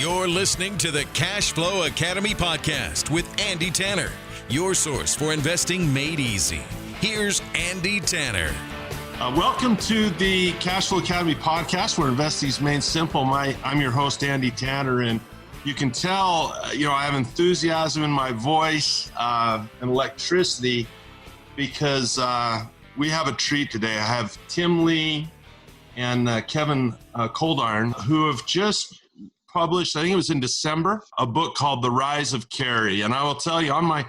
You're listening to the Cash Flow Academy podcast with Andy Tanner, your source for investing made easy. Here's Andy Tanner. Welcome to the Cash Flow Academy podcast, where investing is made simple. I'm your host, Andy Tanner, and you can tell, I have enthusiasm in my voice and electricity because we have a treat today. I have Tim Lee and Kevin Coldiron, who have just published, I think it was in December, a book called The Rise of Kerry. And I will tell you, I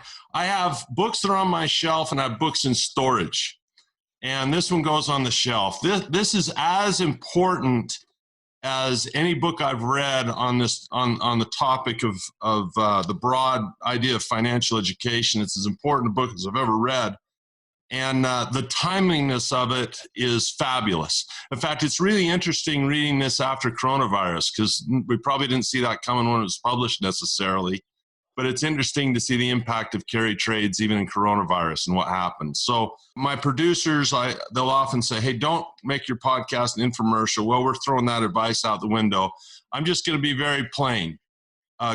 have books that are on my shelf and I have books in storage. And this one goes on the shelf. This is as important as any book I've read on this on the topic of the broad idea of financial education. It's as important a book as I've ever read. And the timeliness of it is fabulous. In fact, it's really interesting reading this after coronavirus, because we probably didn't see that coming when it was published necessarily. But it's interesting to see the impact of carry trades even in coronavirus and what happened. So my producers, they'll often say, hey, don't make your podcast an infomercial. Well, we're throwing that advice out the window. I'm just going to be very plain.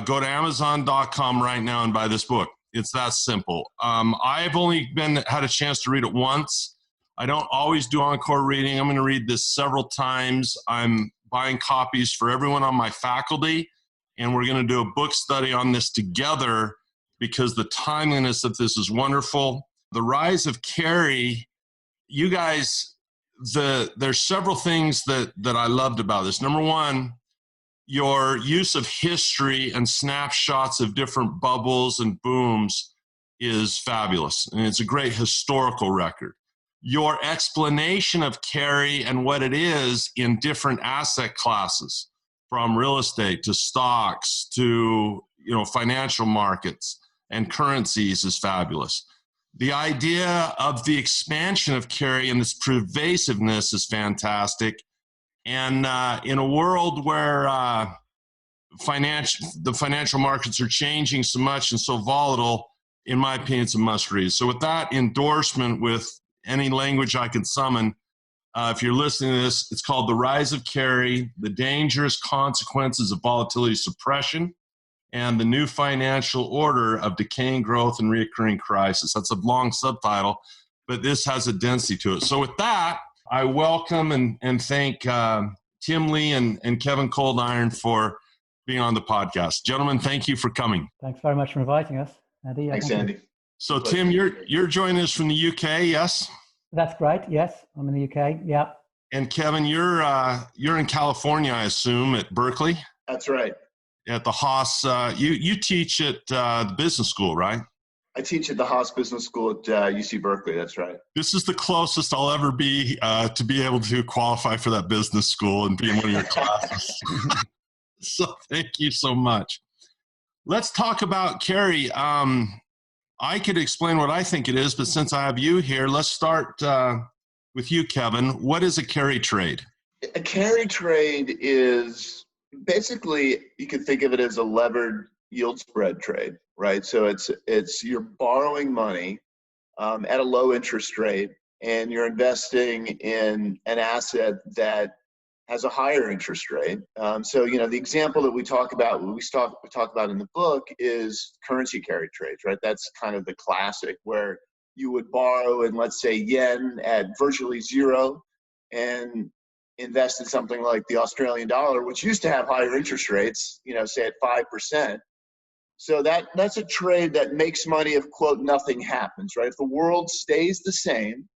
Go to Amazon.com right now and buy this book. It's that simple. I've only had a chance to read it once. I don't always do encore reading. I'm going to read this several times. I'm buying copies for everyone on my faculty. And we're going to do a book study on this together because the timeliness of this is wonderful. The Rise of Kerry, you guys, there's several things that I loved about this. Number one, your use of history and snapshots of different bubbles and booms is fabulous. And it's a great historical record. Your explanation of Kerry and what it is in different asset classes, from real estate to stocks to financial markets and currencies, is fabulous. The idea of the expansion of Kerry and this pervasiveness is fantastic. And in a world where the financial markets are changing so much and so volatile, in my opinion, it's a must read. So with that endorsement, with any language I can summon, if you're listening to this, it's called The Rise of Kerry, The Dangerous Consequences of Volatility Suppression, and the New Financial Order of Decaying Growth and Reoccurring Crisis. That's a long subtitle, but this has a density to it. So with that, I welcome and thank Tim Lee and Kevin Coldiron for being on the podcast. Gentlemen, thank you for coming. Thanks very much for inviting us, Andy. Thanks, Andy. So Tim, you're joining us from the UK, yes? That's great. Yes, I'm in the UK. Yeah. And Kevin, you're in California, I assume, at Berkeley. That's right. At the Haas. You teach at the business school, right? I teach at the Haas Business School at UC Berkeley. That's right. This is the closest I'll ever be to be able to qualify for that business school and be in one of your classes. So thank you so much. Let's talk about Kerry. I could explain what I think it is, but since I have you here, let's start with you, Kevin. What is a carry trade? A carry trade is basically, you could think of it as a levered yield spread trade, right? So it's you're borrowing money at a low interest rate, and you're investing in an asset that has a higher interest rate. So the example that we talk about in the book is currency carry trades, right? That's kind of the classic, where you would borrow in, let's say, yen at virtually zero and invest in something like the Australian dollar, which used to have higher interest rates, say at 5%. So that's a trade that makes money if, quote, nothing happens, right? If the world stays the same,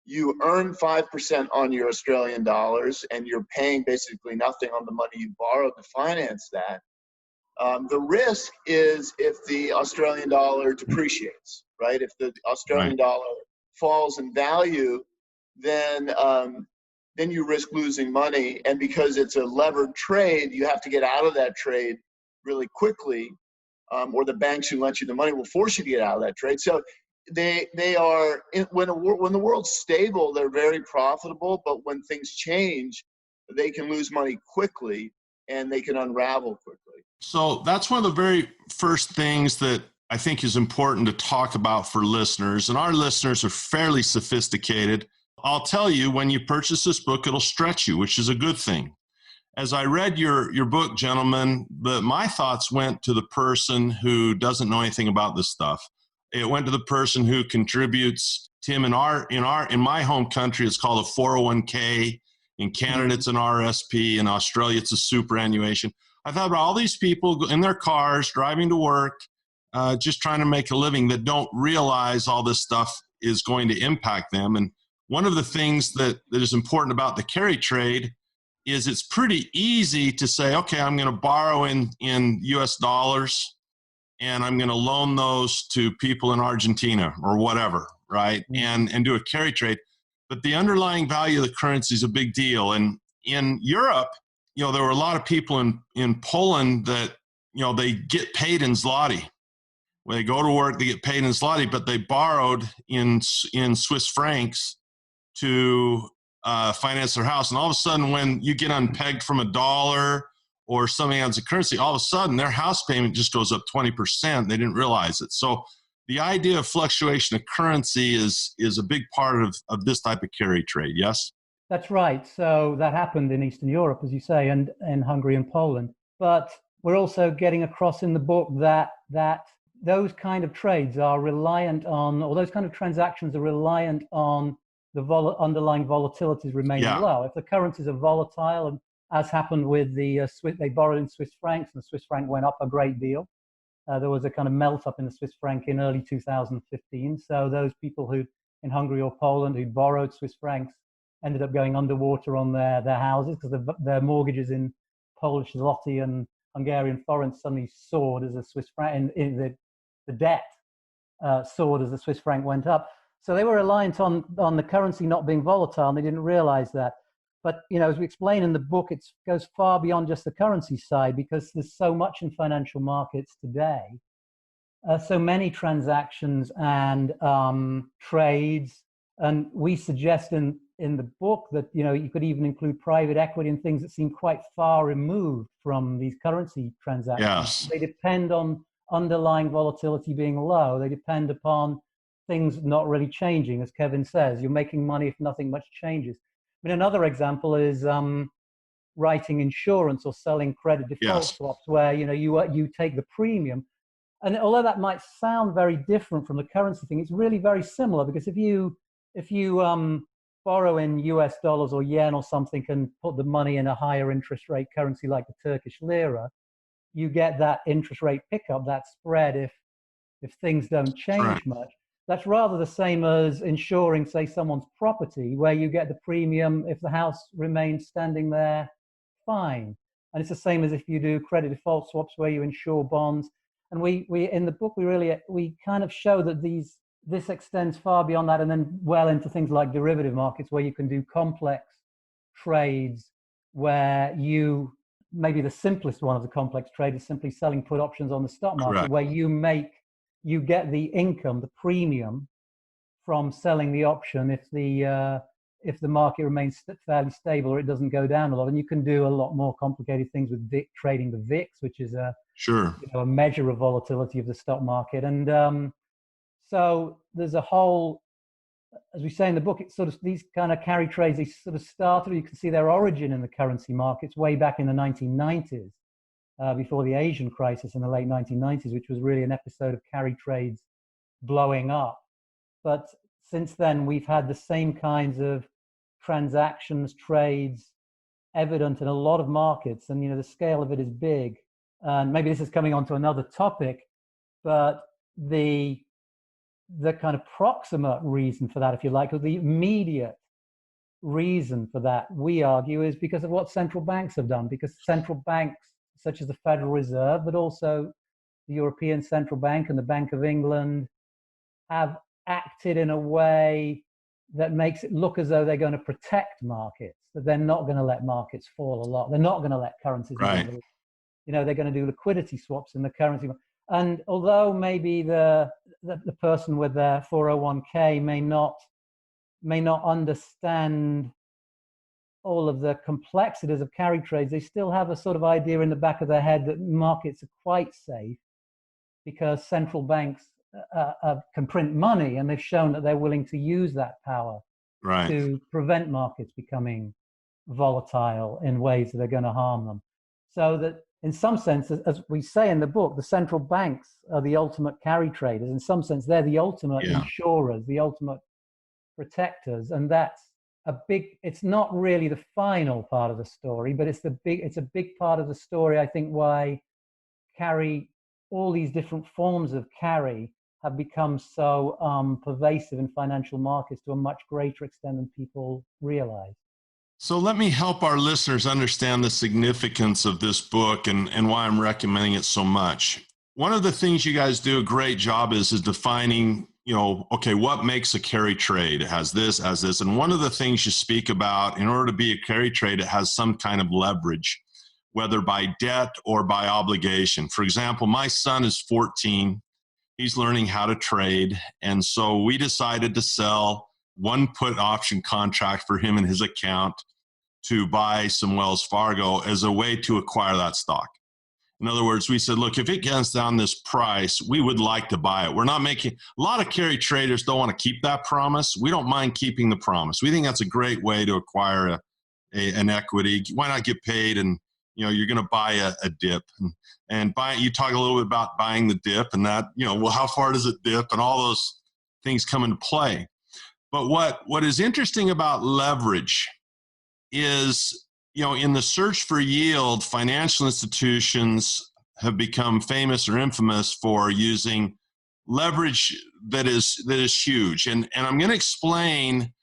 you earn 5% on your Australian dollars, and you're paying basically nothing on the money you borrowed to finance that. The risk is if the Australian dollar depreciates, right? If the Australian dollar falls in value, then you risk losing money. And because it's a levered trade, you have to get out of that trade really quickly, or the banks who lent you the money will force you to get out of that trade. So they are, when the world's stable, they're very profitable, but when things change, they can lose money quickly and they can unravel quickly. So that's one of the very first things that I think is important to talk about for listeners, and our listeners are fairly sophisticated. I'll tell you, when you purchase this book, it'll stretch you, which is a good thing. as I read your book, gentlemen, my thoughts went to the person who doesn't know anything about this stuff. It went to the person who contributes. Tim, in my home country, it's called a 401k. In Canada, it's an RSP. In Australia, it's a superannuation. I thought about all these people in their cars driving to work, just trying to make a living, that don't realize all this stuff is going to impact them. And one of the things that is important about the carry trade is it's pretty easy to say, okay, I'm going to borrow in US dollars and I'm going to loan those to people in Argentina or whatever, right? And do a carry trade. But the underlying value of the currency is a big deal. And in Europe, there were a lot of people in Poland that, they get paid in zloty. When they go to work, they get paid in zloty, but they borrowed in Swiss francs to finance their house. And all of a sudden, when you get unpegged from a dollar or something as a currency, all of a sudden their house payment just goes up 20%. They didn't realize it. So the idea of fluctuation of currency is a big part of this type of carry trade. Yes? That's right. So that happened in Eastern Europe, as you say, and in Hungary and Poland. But we're also getting across in the book that those kind of trades are reliant on, or those kind of transactions are reliant on the underlying volatilities remaining low. If the currencies are volatile, and as happened with the Swiss, they borrowed in Swiss francs, and the Swiss franc went up a great deal. There was a kind of melt up in the Swiss franc in early 2015. So those people who in Hungary or Poland who borrowed Swiss francs ended up going underwater on their houses because their mortgages in Polish zloty and Hungarian forints suddenly soared as the Swiss franc, in the debt soared as the Swiss franc went up. So they were reliant on the currency not being volatile, and they didn't realize that. But, as we explain in the book, it goes far beyond just the currency side, because there's so much in financial markets today, so many transactions and trades. And we suggest in the book that, you could even include private equity and things that seem quite far removed from these currency transactions. Yes. They depend on underlying volatility being low. They depend upon things not really changing. As Kevin says, you're making money if nothing much changes. I mean, another example is writing insurance or selling credit default swaps, where you take the premium. And although that might sound very different from the currency thing, it's really very similar, because if you borrow in US dollars or yen or something and put the money in a higher interest rate currency like the Turkish lira, you get that interest rate pickup, that spread, if things don't change much. That's rather the same as insuring, say, someone's property, where you get the premium if the house remains standing there fine. And it's the same as if you do credit default swaps, where you insure bonds. And we in the book, we kind of show that this extends far beyond that, and then well into things like derivative markets, where you can do complex trades, where maybe the simplest one of the complex trade is simply selling put options on the stock market, where you get the income, the premium, from selling the option if the market remains fairly stable or it doesn't go down a lot. And you can do a lot more complicated things with trading the VIX, which is a measure of volatility of the stock market. And so there's a whole, as we say in the book, it's sort of these kind of carry trades, they sort of started, you can see their origin in the currency markets way back in the 1990s. Before the Asian crisis in the late 1990s, which was really an episode of carry trades blowing up. But since then, we've had the same kinds of transactions, trades, evident in a lot of markets, and the scale of it is big. And maybe this is coming on to another topic, but the kind of proximate reason for that, if you like, or the immediate reason for that, we argue, is because of what central banks have done. Because central banks, such as the Federal Reserve, but also the European Central Bank and the Bank of England, have acted in a way that makes it look as though they're going to protect markets, that they're not going to let markets fall a lot. They're not going to let currencies. They're going to do liquidity swaps in the currency. And although maybe the person with their 401k may not understand all of the complexities of carry trades, they still have a sort of idea in the back of their head that markets are quite safe because central banks can print money, and they've shown that they're willing to use that power to prevent markets becoming volatile in ways that are going to harm them. So that in some sense, as we say in the book, the central banks are the ultimate carry traders. In some sense, they're the ultimate insurers, the ultimate protectors. And that's it's not really the final part of the story, but it's a big part of the story, I think, why all these different forms of carry have become so pervasive in financial markets to a much greater extent than people realize. So let me help our listeners understand the significance of this book and why I'm recommending it so much. One of the things you guys do a great job is defining, okay, what makes a carry trade? It has this. And one of the things you speak about, in order to be a carry trade, it has some kind of leverage, whether by debt or by obligation. For example, my son is 14. He's learning how to trade. And so we decided to sell one put option contract for him in his account to buy some Wells Fargo as a way to acquire that stock. In other words, we said, look, if it gets down this price, we would like to buy it. We're not making, a lot of carry traders don't want to keep that promise. We don't mind keeping the promise. We think that's a great way to acquire an equity. Why not get paid? And you're going to buy a dip and buy. You talk a little bit about buying the dip and that, well, how far does it dip? And all those things come into play. But what is interesting about leverage is, in the search for yield, financial institutions have become famous or infamous for using leverage that is huge. And I'm going to explain,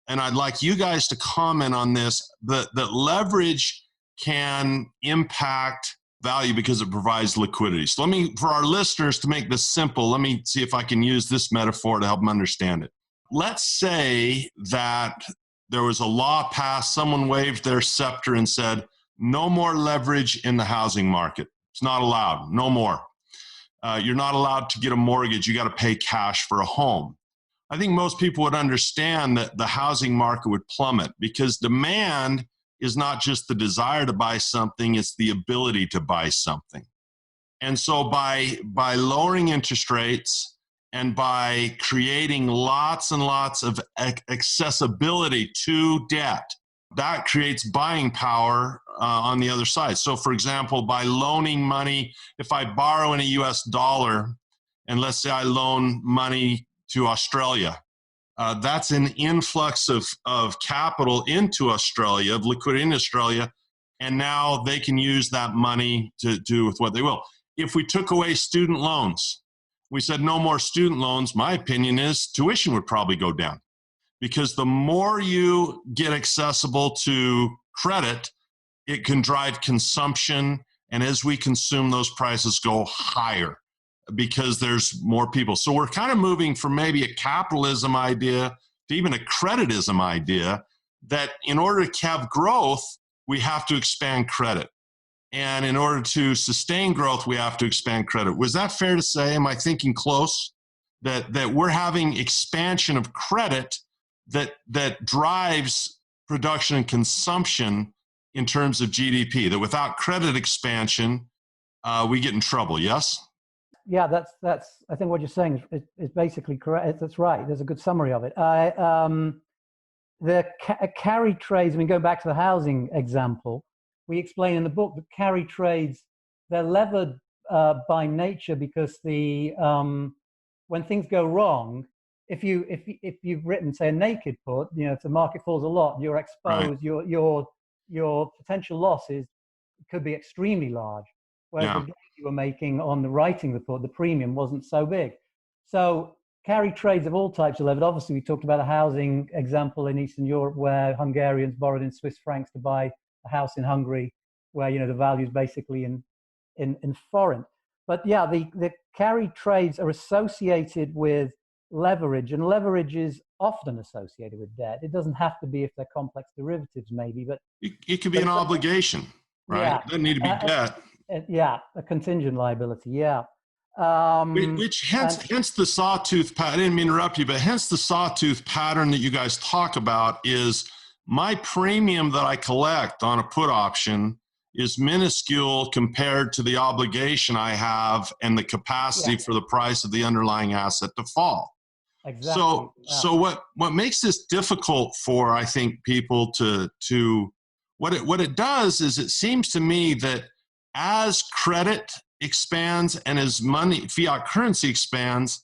and I'd like you guys to comment on this, that leverage can impact value because it provides liquidity. So for our listeners, to make this simple, let me see if I can use this metaphor to help them understand it. Let's say that there was a law passed, someone waved their scepter and said, no more leverage in the housing market. It's not allowed, no more. You're not allowed to get a mortgage. You got to pay cash for a home. I think most people would understand that the housing market would plummet because demand is not just the desire to buy something, it's the ability to buy something. And so by lowering interest rates and by creating lots and lots of accessibility to debt, that creates buying power on the other side. So for example, by loaning money, if I borrow in a US dollar, and let's say I loan money to Australia, that's an influx of capital into Australia, of liquidity in Australia, and now they can use that money to do with what they will. If we took away student loans, we said no more student loans, my opinion is tuition would probably go down. Because the more you get accessible to credit, it can drive consumption. And as we consume, those prices go higher because there's more people. So we're kind of moving from maybe a capitalism idea to even a creditism idea that in order to have growth, we have to expand credit. And in order to sustain growth, we have to expand credit. Was that fair to say? Am I thinking close? That we're having expansion of credit that drives production and consumption in terms of GDP, that without credit expansion, we get in trouble, yes? Yeah, that's. I think what you're saying is basically correct. That's right. There's a good summary of it. The carry trades, going back to the housing example, we explain in the book that carry trades, they're levered by nature because when things go wrong, if you've written, say, a naked put, if the market falls a lot, you're exposed. Right. Your potential losses could be extremely large. Whereas the gain you were making on the writing the put, the premium wasn't so big. So carry trades of all types are levered. Obviously, we talked about a housing example in Eastern Europe where Hungarians borrowed in Swiss francs to buy a house in Hungary, where the value is basically in foreign. But yeah, the carry trades are associated with leverage, and leverage is often associated with debt. It doesn't have to be if they're complex derivatives, maybe, but it could be an obligation, right? Yeah, it doesn't need to be debt. A contingent liability. Yeah. Which hence the sawtooth pattern. I didn't mean to interrupt you, but hence the sawtooth pattern that you guys talk about is my premium that I collect on a put option is minuscule compared to the obligation I have and the capacity for the price of the underlying asset to fall. Exactly. So what makes this difficult for, I think, people to What it does is, it seems to me that as credit expands and as money, fiat currency expands,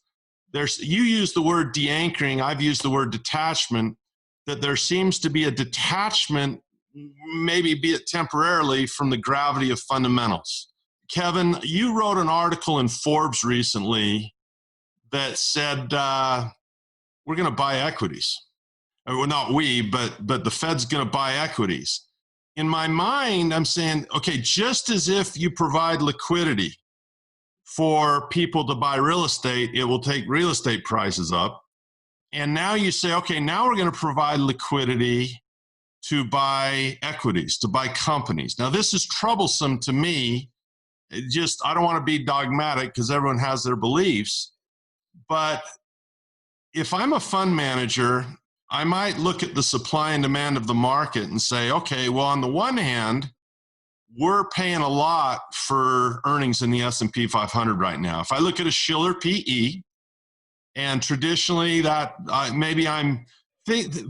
you use the word de-anchoring, I've used the word detachment, that there seems to be a detachment, maybe be it temporarily, from the gravity of fundamentals. Kevin, you wrote an article in Forbes recently that said we're going to buy equities. Well, not we, but the Fed's going to buy equities. In my mind, I'm saying, okay, just as if you provide liquidity for people to buy real estate, it will take real estate prices up. And now you say, okay, now we're going to provide liquidity to buy equities, to buy companies. Now, this is troublesome to me. I don't want to be dogmatic because everyone has their beliefs. But if I'm a fund manager, I might look at the supply and demand of the market and say, okay, well, on the one hand, we're paying a lot for earnings in the S&P 500 right now. If I look at a Shiller PE, and traditionally that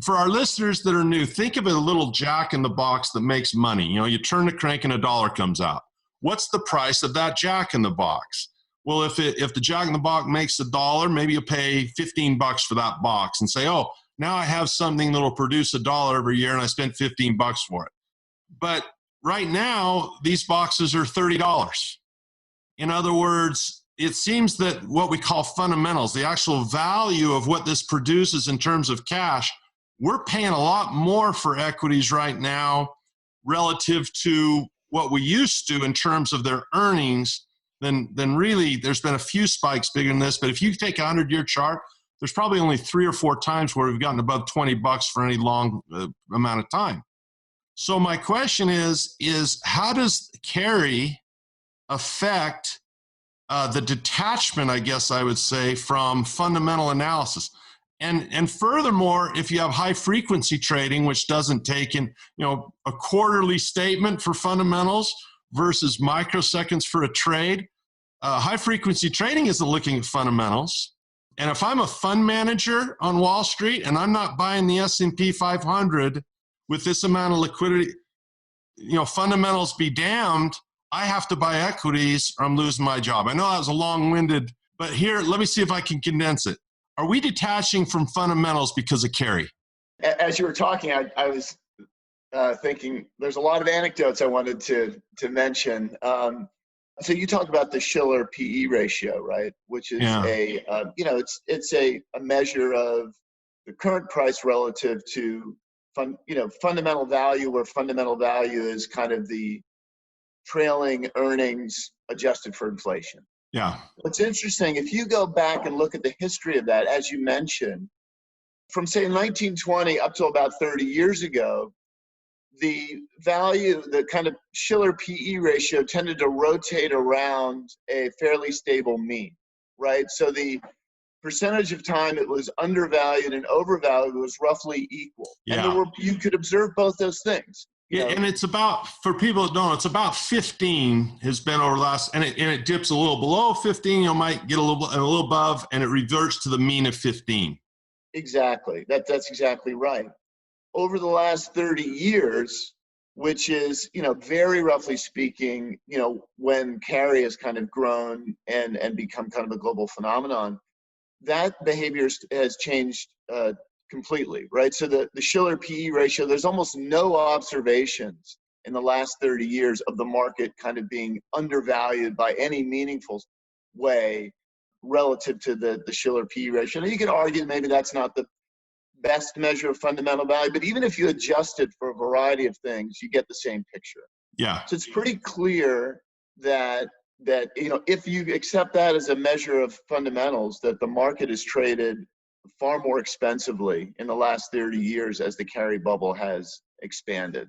for our listeners that are new, think of it a little jack in the box that makes money. You turn the crank and $1 comes out. What's the price of that jack in the box? Well, if the jack in the box makes $1, maybe you pay $15 for that box and say, oh, now I have something that'll produce $1 every year and I spent $15 for it. But right now, these boxes are $30. In other words, it seems that what we call fundamentals, the actual value of what this produces in terms of cash, we're paying a lot more for equities right now relative to what we used to in terms of their earnings than really. There's been a few spikes bigger than this, but if you take a 100-year chart, there's probably only 3 or 4 times where we've gotten above $20 for any long amount of time. So my question is how does Cary affect the detachment, I guess I would say, from fundamental analysis? And furthermore, if you have high frequency trading, which doesn't take in, a quarterly statement for fundamentals versus microseconds for a trade, high frequency trading isn't looking at fundamentals. And if I'm a fund manager on Wall Street and I'm not buying the S&P 500 with this amount of liquidity, fundamentals be damned, I have to buy equities or I'm losing my job. I know that was a long-winded, but here, let me see if I can condense it. Are we detaching from fundamentals because of Cary? As you were talking, I was thinking there's a lot of anecdotes I wanted to mention. So you talked about the Shiller PE ratio, right? Which is it's a measure of the current price relative to fundamental value, where fundamental value is kind of the trailing earnings adjusted for inflation. Yeah. What's interesting, if you go back and look at the history of that, as you mentioned, from say 1920 up to about 30 years ago, the value, the kind of Shiller PE ratio tended to rotate around a fairly stable mean, right? So the percentage of time it was undervalued and overvalued was roughly equal. Yeah. And you could observe both those things. And it's about, for people that don't know, it's about 15 has been over the last, and it dips a little below 15, you might get a little above, and it reverts to the mean of 15. Exactly. That's exactly right. Over the last 30 years, which is, very roughly speaking, when Cary has kind of grown and become kind of a global phenomenon, that behavior has changed completely, right? So the Shiller PE ratio, there's almost no observations in the last 30 years of the market kind of being undervalued by any meaningful way relative to the Shiller PE ratio. Now, you could argue maybe that's not the best measure of fundamental value, but even if you adjust it for a variety of things, you get the same picture. Yeah. So it's pretty clear that if you accept that as a measure of fundamentals, that the market is traded far more expensively in the last 30 years as the Cary bubble has expanded.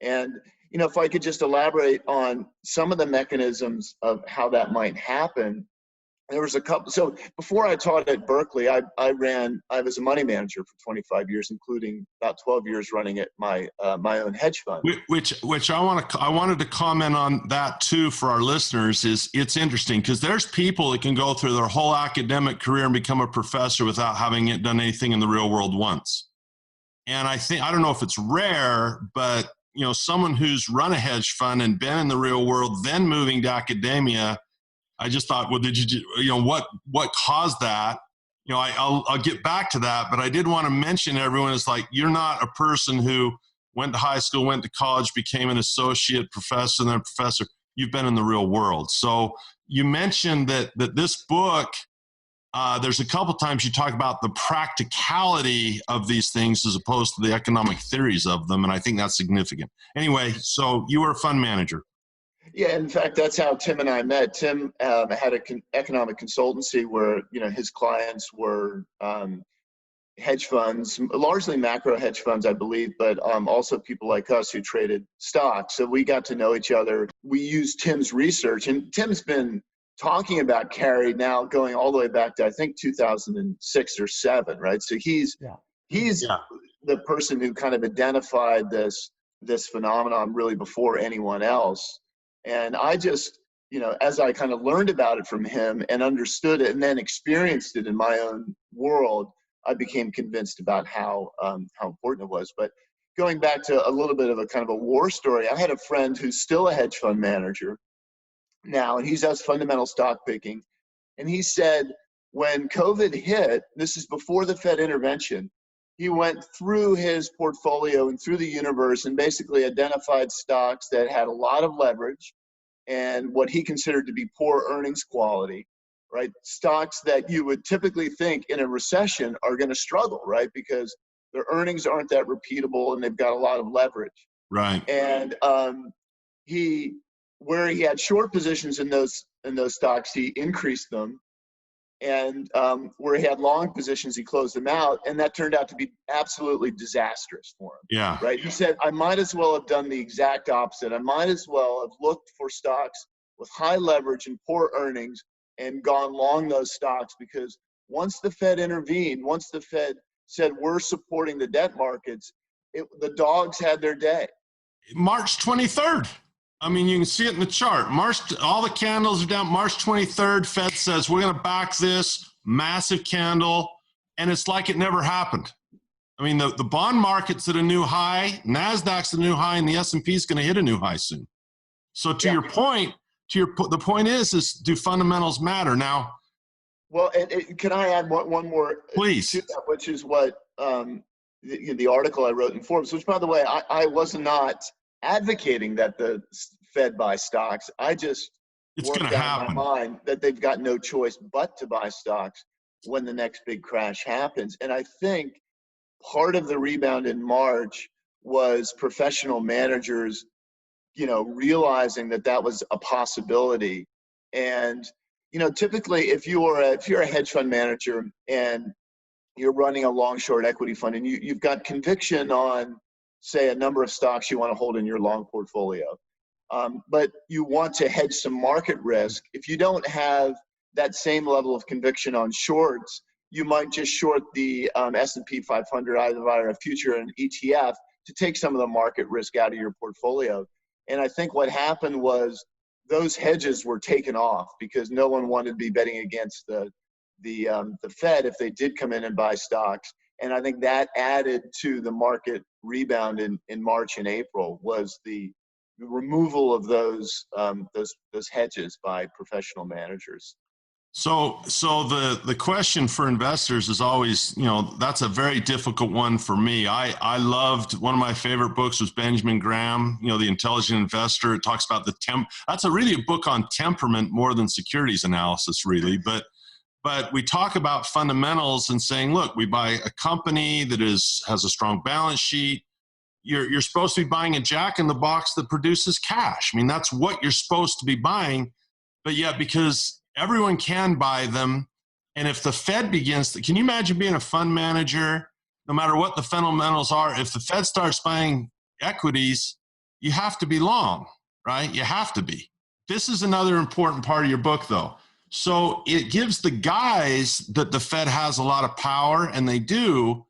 And if I could just elaborate on some of the mechanisms of how that might happen. There was a couple. So before I taught at Berkeley, I was a money manager for 25 years, including about 12 years running it my own hedge fund. Which I wanted to comment on that too for our listeners. It's interesting because there's people that can go through their whole academic career and become a professor without having done anything in the real world once. And I don't know if it's rare, but someone who's run a hedge fund and been in the real world, then moving to academia, I just thought, well, what caused that? I'll get back to that, but I did want to mention everyone is like, you're not a person who went to high school, went to college, became an associate professor, and then a professor. You've been in the real world. So you mentioned that this book, there's a couple times you talk about the practicality of these things as opposed to the economic theories of them, and I think that's significant. Anyway, so you were a fund manager. Yeah, in fact, that's how Tim and I met. Tim had an economic consultancy where his clients were hedge funds, largely macro hedge funds, I believe, but also people like us who traded stocks. So we got to know each other. We used Tim's research, and Tim's been talking about Cary now going all the way back to, I think, 2006 or 7, right? So he's the person who kind of identified this phenomenon really before anyone else. And I just, as I kind of learned about it from him and understood it and then experienced it in my own world, I became convinced about how important it was. But going back to a little bit of a kind of a war story, I had a friend who's still a hedge fund manager now, and he does fundamental stock picking. And he said when COVID hit, this is before the Fed intervention, he went through his portfolio and through the universe and basically identified stocks that had a lot of leverage and what he considered to be poor earnings quality, right? Stocks that you would typically think in a recession are going to struggle, right? Because their earnings aren't that repeatable and they've got a lot of leverage. Right. And where he had short positions in those stocks, he increased them. And where he had long positions, he closed them out. And that turned out to be absolutely disastrous for him. Yeah. Right. He said, I might as well have done the exact opposite. I might as well have looked for stocks with high leverage and poor earnings and gone long those stocks, because once the Fed intervened, once the Fed said we're supporting the debt markets, the dogs had their day. March 23rd. I mean, you can see it in the chart. All the candles are down. March 23rd, Fed says, we're going to back this massive candle. And it's like it never happened. I mean, the bond market's at a new high, NASDAQ's at a new high, and the S&P is going to hit a new high soon. So to your point, the point is do fundamentals matter? Now, well, can I add one more? Please. To that, which is what the article I wrote in Forbes, which, by the way, I was not advocating that the Fed buy stocks. I just worked out in my mind that they've got no choice but to buy stocks when the next big crash happens. And I think part of the rebound in March was professional managers, realizing that was a possibility. And, typically if you're a hedge fund manager and you're running a long short equity fund and you've got conviction on, say, a number of stocks you want to hold in your long portfolio, but you want to hedge some market risk. If you don't have that same level of conviction on shorts, you might just short the S&P 500 either via a future and ETF to take some of the market risk out of your portfolio. And I think what happened was those hedges were taken off because no one wanted to be betting against the Fed if they did come in and buy stocks. And I think that added to the market rebound in March and April was the removal of those hedges by professional managers. So the question for investors is always, that's a very difficult one for me. I loved, one of my favorite books was Benjamin Graham, The Intelligent Investor. It talks about that's really a book on temperament more than securities analysis, really. But we talk about fundamentals and saying, look, we buy a company that has a strong balance sheet. You're supposed to be buying a Jack in the Box that produces cash. I mean, that's what you're supposed to be buying. But yet, because everyone can buy them, and if the Fed can you imagine being a fund manager, no matter what the fundamentals are, if the Fed starts buying equities, you have to be long, right? You have to be. This is another important part of your book, though. So it gives the guys that the Fed has a lot of power, and they do.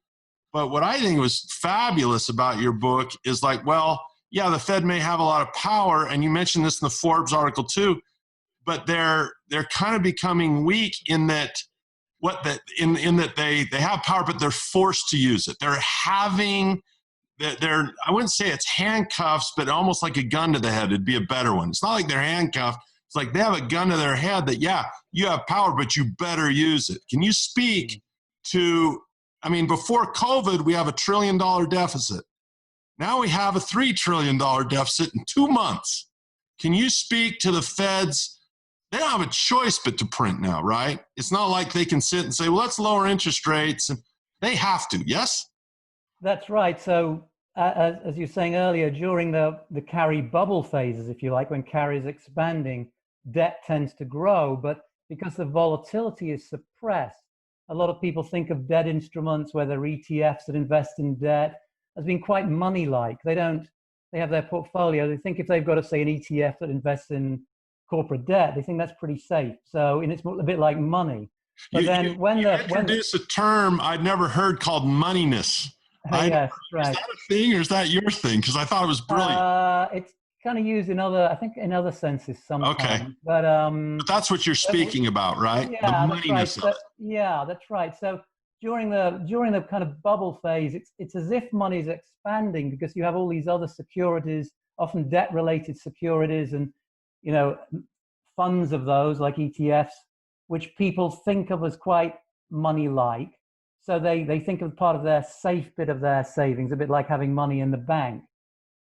But what I think was fabulous about your book is like, well, yeah, the Fed may have a lot of power, and you mentioned this in the Forbes article too, but they're kind of becoming weak in that in that they have power, but they're forced to use it. They're having they're, I wouldn't say it's handcuffs, but almost like a gun to the head would be a better one. It's not like they're handcuffed. It's like they have a gun to their head that, yeah, you have power, but you better use it. Can you speak to, I mean, before COVID, we have $1 trillion deficit. Now we have a $3 trillion deficit in 2 months. Can you speak to the Feds? They don't have a choice but to print now, right? It's not like they can sit and say, well, let's lower interest rates. They have to, yes? That's right. So as you were saying earlier, during the carry bubble phases, if you like, when carry is expanding, debt tends to grow. But because the volatility is suppressed, a lot of people think of debt instruments, whether ETFs that invest in debt, as being quite money-like. They have their portfolio. They think if they've got, say, an ETF that invests in corporate debt, they think that's pretty safe. So, and it's a bit like money. But then when you introduce a term I'd never heard called moneyness. Yes, right. Is that a thing or is that your thing? Because I thought it was brilliant. It's kind of used in other, I think, in other senses sometimes. Okay. But that's what you're speaking about, right? Yeah, the that's right. So, yeah, that's right. So during the kind of bubble phase, it's as if money is expanding because you have all these other securities, often debt-related securities, and funds of those like ETFs, which people think of as quite money-like. So they think of part of their safe bit of their savings, a bit like having money in the bank.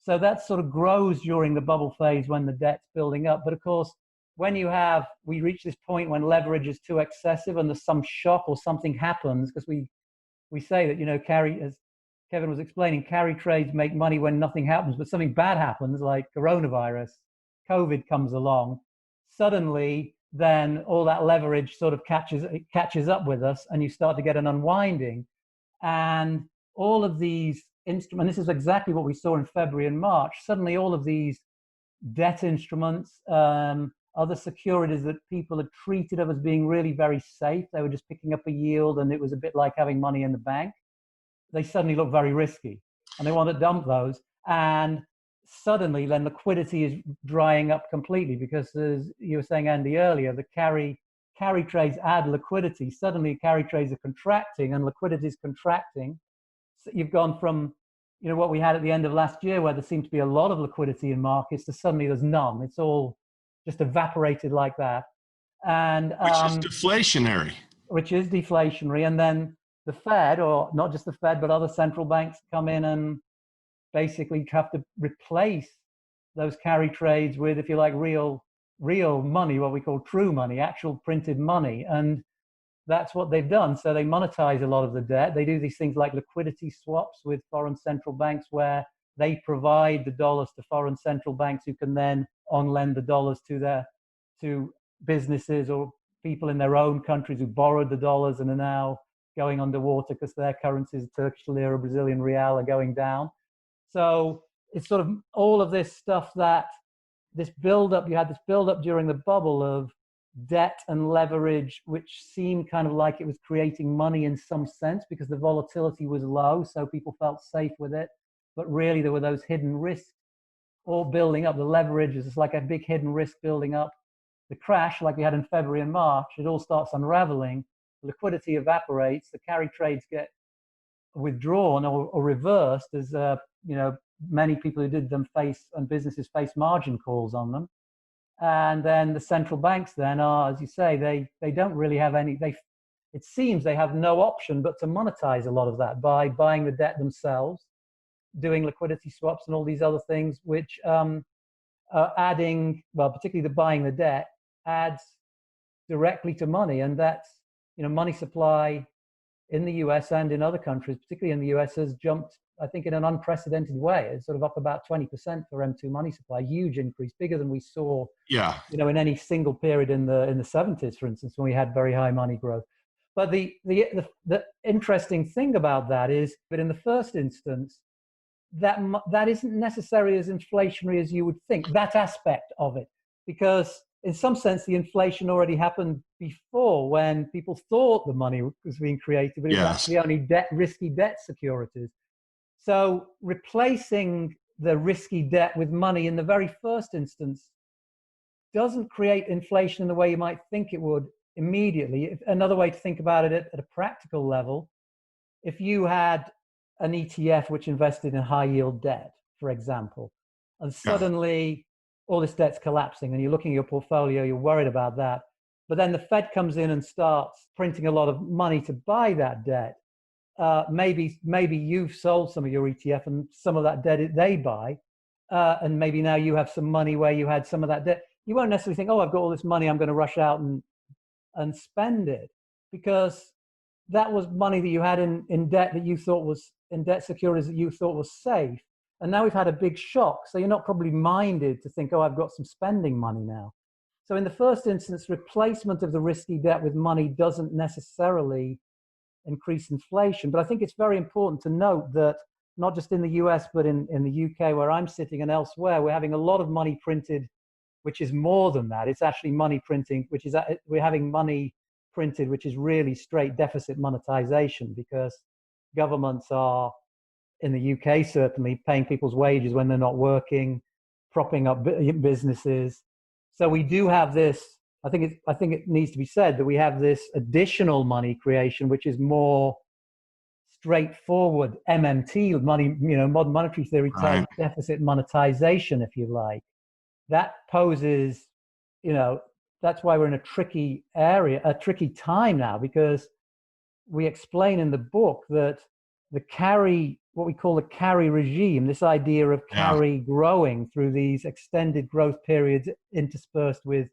So that sort of grows during the bubble phase when the debt's building up. But of course, when we reach this point when leverage is too excessive and there's some shock or something happens, because we say that, carry, as Kevin was explaining, carry trades make money when nothing happens, but something bad happens like coronavirus, COVID comes along, suddenly then all that leverage sort of catches up with us and you start to get an unwinding. And all of these instruments, this is exactly what we saw in February and March, suddenly all of these debt instruments, other securities that people had treated of as being really very safe, they were just picking up a yield and it was a bit like having money in the bank, they suddenly look very risky and they want to dump those. And suddenly then liquidity is drying up completely because, as you were saying, Andy, earlier, the carry trades add liquidity. Suddenly carry trades are contracting and liquidity is contracting. So you've gone from what we had at the end of last year where there seemed to be a lot of liquidity in markets to suddenly there's none. It's all just evaporated like that. And which is deflationary. Which is deflationary. And then the Fed, or not just the Fed, but other central banks come in and basically have to replace those carry trades with, if you like, real money, what we call true money, actual printed money. And that's what they've done. So they monetize a lot of the debt. They do these things like liquidity swaps with foreign central banks where they provide the dollars to foreign central banks who can then on-lend the dollars to businesses or people in their own countries who borrowed the dollars and are now going underwater because their currencies, Turkish lira, Brazilian real, are going down. So it's sort of all of this stuff you had this build-up during the bubble of debt and leverage, which seemed kind of like it was creating money in some sense because the volatility was low, so people felt safe with it. But really there were those hidden risks all building up. The leverage is like a big hidden risk building up. The crash, like we had in February and March, it all starts unraveling. Liquidity evaporates. The carry trades get withdrawn or reversed as many people who did them businesses face margin calls on them. And then the central banks then are, as you say, they don't really have any, it seems they have no option but to monetize a lot of that by buying the debt themselves, doing liquidity swaps and all these other things, which are adding, well, particularly the buying the debt adds directly to money. And that's, money supply in the US and in other countries, particularly in the US, has jumped, I think, in an unprecedented way. It's sort of up about 20% for M2 money supply, huge increase, bigger than we saw, in any single period in the 70s, for instance, when we had very high money growth. But the interesting thing about that is that in the first instance, that isn't necessarily as inflationary as you would think, that aspect of it, because in some sense, the inflation already happened before when people thought the money was being created, but it was actually only risky debt securities. So replacing the risky debt with money in the very first instance doesn't create inflation in the way you might think it would immediately. Another way to think about it at a practical level, if you had an ETF which invested in high yield debt, for example, and suddenly all this debt's collapsing and you're looking at your portfolio, you're worried about that. But then the Fed comes in and starts printing a lot of money to buy that debt. Maybe you've sold some of your ETF and some of that debt they buy, and maybe now you have some money where you had some of that debt. You won't necessarily think, oh, I've got all this money, I'm going to rush out and spend it, because that was money that you had in debt that you thought was in debt securities that you thought was safe. And now we've had a big shock. So you're not probably minded to think, oh, I've got some spending money now. So in the first instance, replacement of the risky debt with money doesn't necessarily increase inflation. But I think it's very important to note that not just in the US, but in the UK where I'm sitting and elsewhere, we're having a lot of money printed, which is more than that. It's actually money printing, we're having money printed, which is really straight deficit monetization, because governments are, in the UK certainly, paying people's wages when they're not working, propping up businesses. So we do have this, I think it needs to be said that we have this additional money creation, which is more straightforward MMT, money, modern monetary theory type deficit monetization, if you like. That poses, that's why we're in a tricky area, a tricky time now, because we explain in the book that the Cary, what we call the Cary regime, this idea of Cary growing through these extended growth periods interspersed with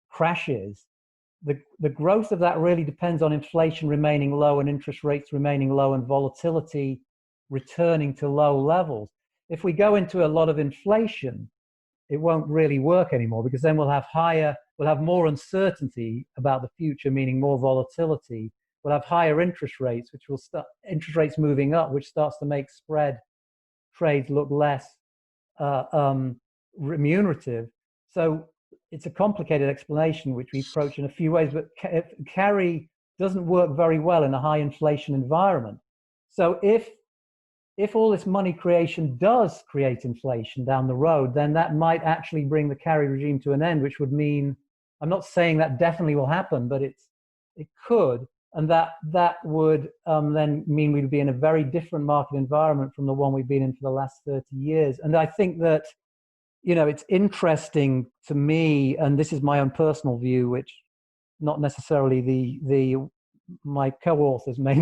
crashes, the growth of that really depends on inflation remaining low and interest rates remaining low and volatility returning to low levels. If we go into a lot of inflation, it won't really work anymore, because then we'll have more uncertainty about the future, meaning more volatility. We'll have higher interest rates, which will start interest rates moving up, which starts to make spread trades look less remunerative. So it's a complicated explanation, which we approach in a few ways, but Cary doesn't work very well in a high inflation environment. So if all this money creation does create inflation down the road, then that might actually bring the Cary regime to an end, which would mean, I'm not saying that definitely will happen, but it could. And that would then mean we'd be in a very different market environment from the one we've been in for the last 30 years. And I think that, it's interesting to me, and this is my own personal view, which not necessarily my co-authors may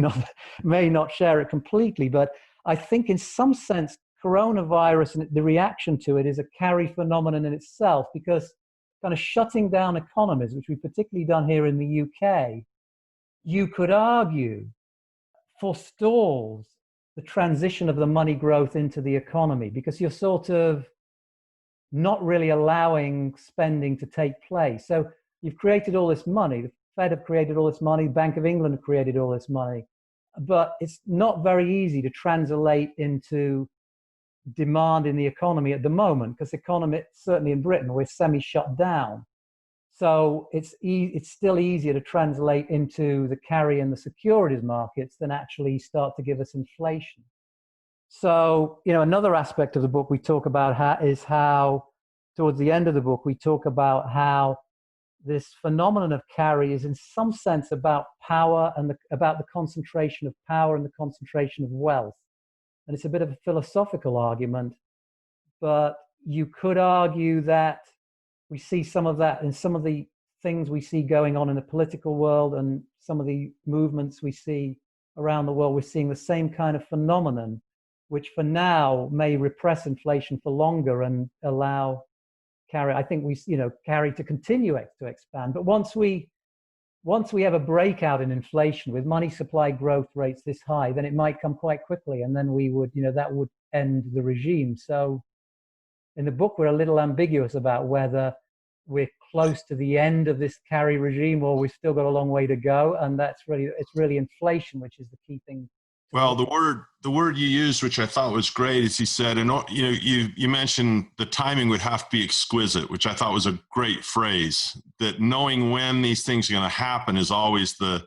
not share it completely, but I think in some sense, coronavirus and the reaction to it is a Cary phenomenon in itself, because kind of shutting down economies, which we've particularly done here in the UK, you could argue forestalls the transition of the money growth into the economy, because you're sort of not really allowing spending to take place. So you've created all this money. The Fed have created all this money. Bank of England have created all this money. But it's not very easy to translate into demand in the economy at the moment, because economy, certainly in Britain, we're semi-shut down. So it's still easier to translate into the carry and the securities markets than actually start to give us inflation. So, another aspect of the book we talk about is how, towards the end of the book, we talk about how this phenomenon of carry is in some sense about power and about the concentration of power and the concentration of wealth. And it's a bit of a philosophical argument, but you could argue that we see some of that in some of the things we see going on in the political world and some of the movements we see around the world. We're seeing the same kind of phenomenon, which for now may repress inflation for longer and allow carry, I think carry to continue to expand. But once we have a breakout in inflation with money supply growth rates this high, then it might come quite quickly, and then we would, that would end the regime. So in the book, we're a little ambiguous about whether we're close to the end of this carry regime or we've still got a long way to go. And it's really inflation, which is the key thing. Well, the word you used, which I thought was great, is you said, and you mentioned the timing would have to be exquisite, which I thought was a great phrase. That knowing when these things are going to happen is always the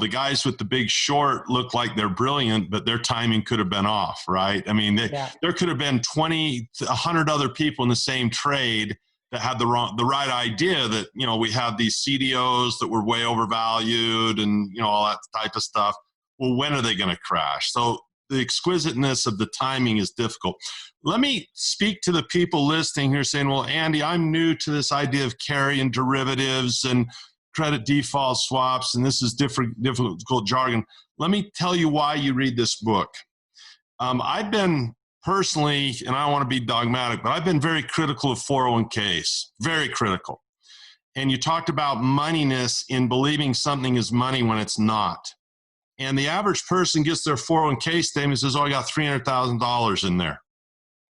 guys with the big short look like they're brilliant, but their timing could have been off, right? I mean, there could have been 20, 100 other people in the same trade that had the right idea that we have these CDOs that were way overvalued and all that type of stuff. Well, when are they going to crash? So the exquisiteness of the timing is difficult. Let me speak to the people listening here saying, well, Andy, I'm new to this idea of carry and derivatives and credit default swaps, and this is difficult jargon. Let me tell you why you read this book. I've been personally, and I don't want to be dogmatic, but I've been very critical of 401ks, very critical. And you talked about moneyness in believing something is money when it's not. And the average person gets their 401k statement and says, oh, I got $300,000 in there.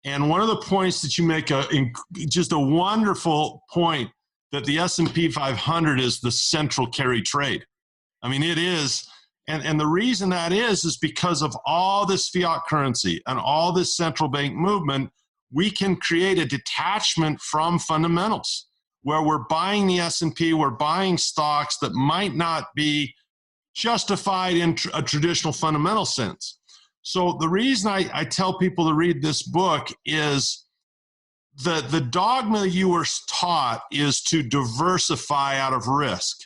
And one of the points that you make, just a wonderful point, that the S&P 500 is the central carry trade. I mean, it is. And the reason that is because of all this fiat currency and all this central bank movement, we can create a detachment from fundamentals where we're buying the S&P, we're buying stocks that might not be justified in a traditional fundamental sense. So the reason I tell people to read this book is the dogma you were taught is to diversify out of risk.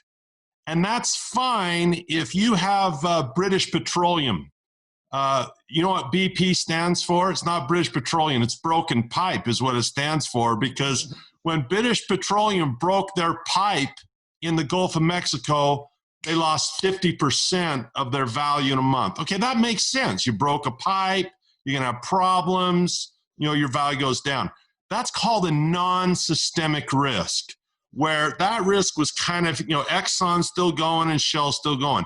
And that's fine if you have British Petroleum. You know what BP stands for? It's not British Petroleum. It's broken pipe is what it stands for, because when British Petroleum broke their pipe in the Gulf of Mexico, they lost 50% of their value in a month. Okay, that makes sense. You broke a pipe, you're going to have problems, your value goes down. That's called a non-systemic risk, where that risk was kind of, Exxon still going and Shell still going.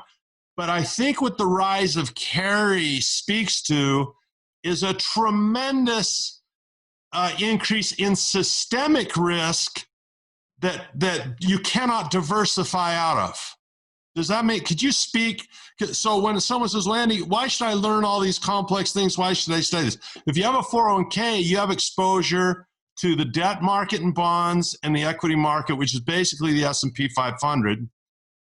But I think what the Rise of Kerry speaks to is a tremendous increase in systemic risk that you cannot diversify out of. Does that could you speak? So when someone says, well, Andy, why should I learn all these complex things? Why should I study this? If you have a 401k, you have exposure to the debt market and bonds and the equity market, which is basically the S&P 500.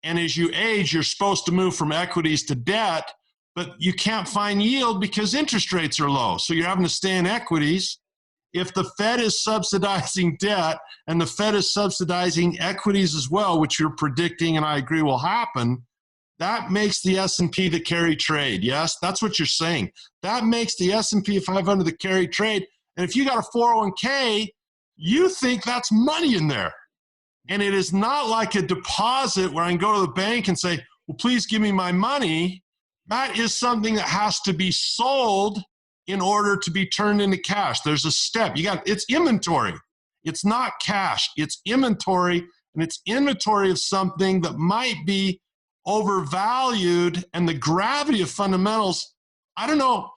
And as you age, you're supposed to move from equities to debt, but you can't find yield because interest rates are low. So you're having to stay in equities. If the Fed is subsidizing debt and the Fed is subsidizing equities as well, which you're predicting and I agree will happen, that makes the S&P the carry trade. Yes, that's what you're saying. That makes the S&P 500 the carry trade. And if you got a 401k, you think that's money in there. And it is not like a deposit where I can go to the bank and say, well, please give me my money. That is something that has to be sold in order to be turned into cash. There's a step. It's inventory. It's not cash. It's inventory, and it's inventory of something that might be overvalued, and the gravity of fundamentals. I don't know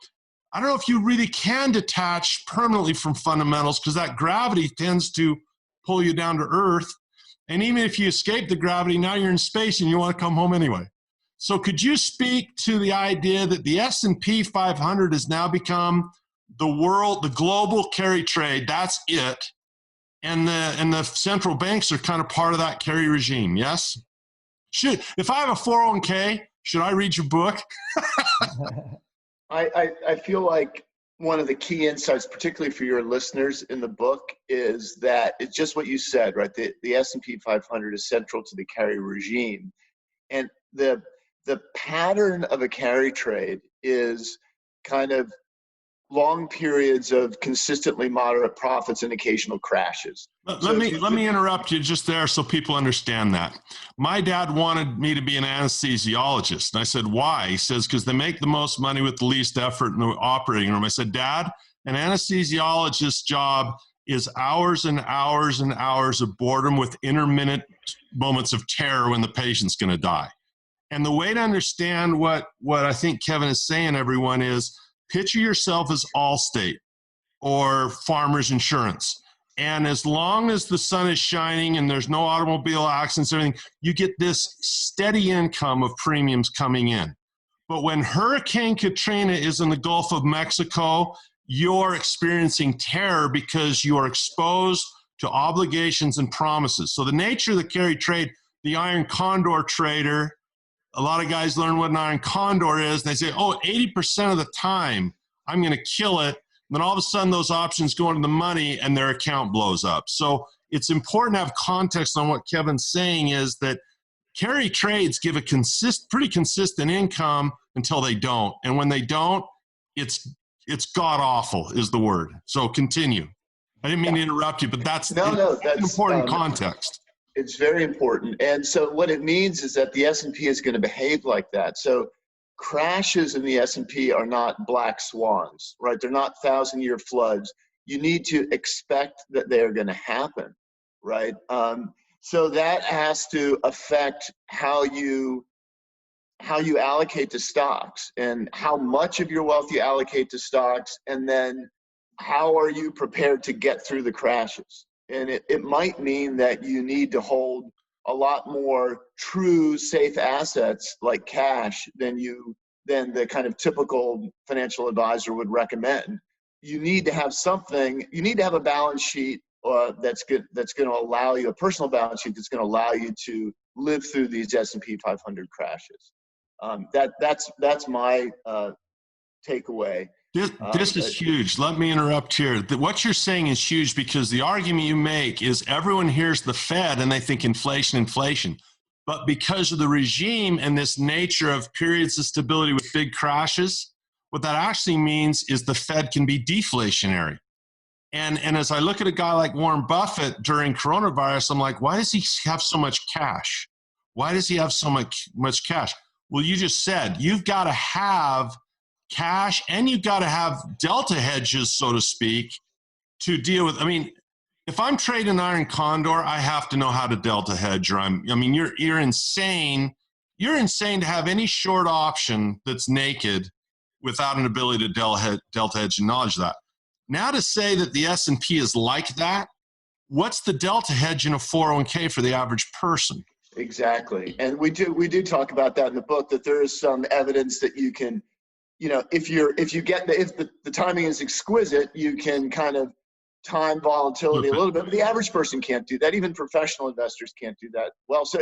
if you really can detach permanently from fundamentals, because that gravity tends to pull you down to earth. And even if you escape the gravity, now you're in space and you want to come home anyway. So could you speak to the idea that the S&P 500 has now become the global carry trade? That's it. And the central banks are kind of part of that carry regime, yes? If I have a 401k, should I read your book? I feel like one of the key insights, particularly for your listeners in the book, is that it's just what you said, right? The S&P 500 is central to the carry regime. And the pattern of a carry trade is kind of long periods of consistently moderate profits and occasional crashes. Let me interrupt you just there so people understand that. My dad wanted me to be an anesthesiologist. And I said, why? He says, because they make the most money with the least effort in the operating room. I said, Dad, an anesthesiologist's job is hours and hours and hours of boredom with intermittent moments of terror when the patient's going to die. And the way to understand what I think Kevin is saying, everyone, is picture yourself as Allstate or Farmers Insurance. And as long as the sun is shining and there's no automobile accidents or anything, you get this steady income of premiums coming in. But when Hurricane Katrina is in the Gulf of Mexico, you're experiencing terror because you are exposed to obligations and promises. So the nature of the carry trade, the iron condor trader, a lot of guys learn what an iron condor is. And they say, 80% of the time, I'm going to kill it. And then all of a sudden, those options go into the money and their account blows up. So it's important to have context on what Kevin's saying is that carry trades give a pretty consistent income until they don't. And when they don't, it's god awful is the word. So continue. I didn't mean to interrupt you, but that's no, that's an important context. It's very important. And so what it means is that the S&P is going to behave like that. So crashes in the S&P are not black swans, right? They're not 1,000-year floods. You need to expect that they're going to happen, right? So that has to affect how you allocate to stocks and how much of your wealth you allocate to stocks, and then how are you prepared to get through the crashes. And it might mean that you need to hold a lot more true safe assets like cash than the kind of typical financial advisor would recommend. You need to have something, you need to have a balance sheet that's going to allow you, a personal balance sheet that's going to allow you to live through these S&P 500 crashes. That's my takeaway. This is huge. Let me interrupt here. What you're saying is huge because the argument you make is everyone hears the Fed and they think inflation. But because of the regime and this nature of periods of stability with big crashes, what that actually means is the Fed can be deflationary. And as I look at a guy like Warren Buffett during coronavirus, I'm like, why does he have so much cash? Why does he have so much cash? Well, you just said you've got to have cash and you've got to have delta hedges, so to speak, to deal with. I mean, if I'm trading iron condor, I have to know how to delta hedge, or you're insane. You're insane to have any short option that's naked without an ability to delta hedge and knowledge of that. Now to say that the S&P is like that, what's the delta hedge in a 401k for the average person? Exactly. And we do talk about that in the book, that there is some evidence that you can, if the timing is exquisite, you can kind of time volatility a little bit, but the average person can't do that. Even professional investors can't do that well. So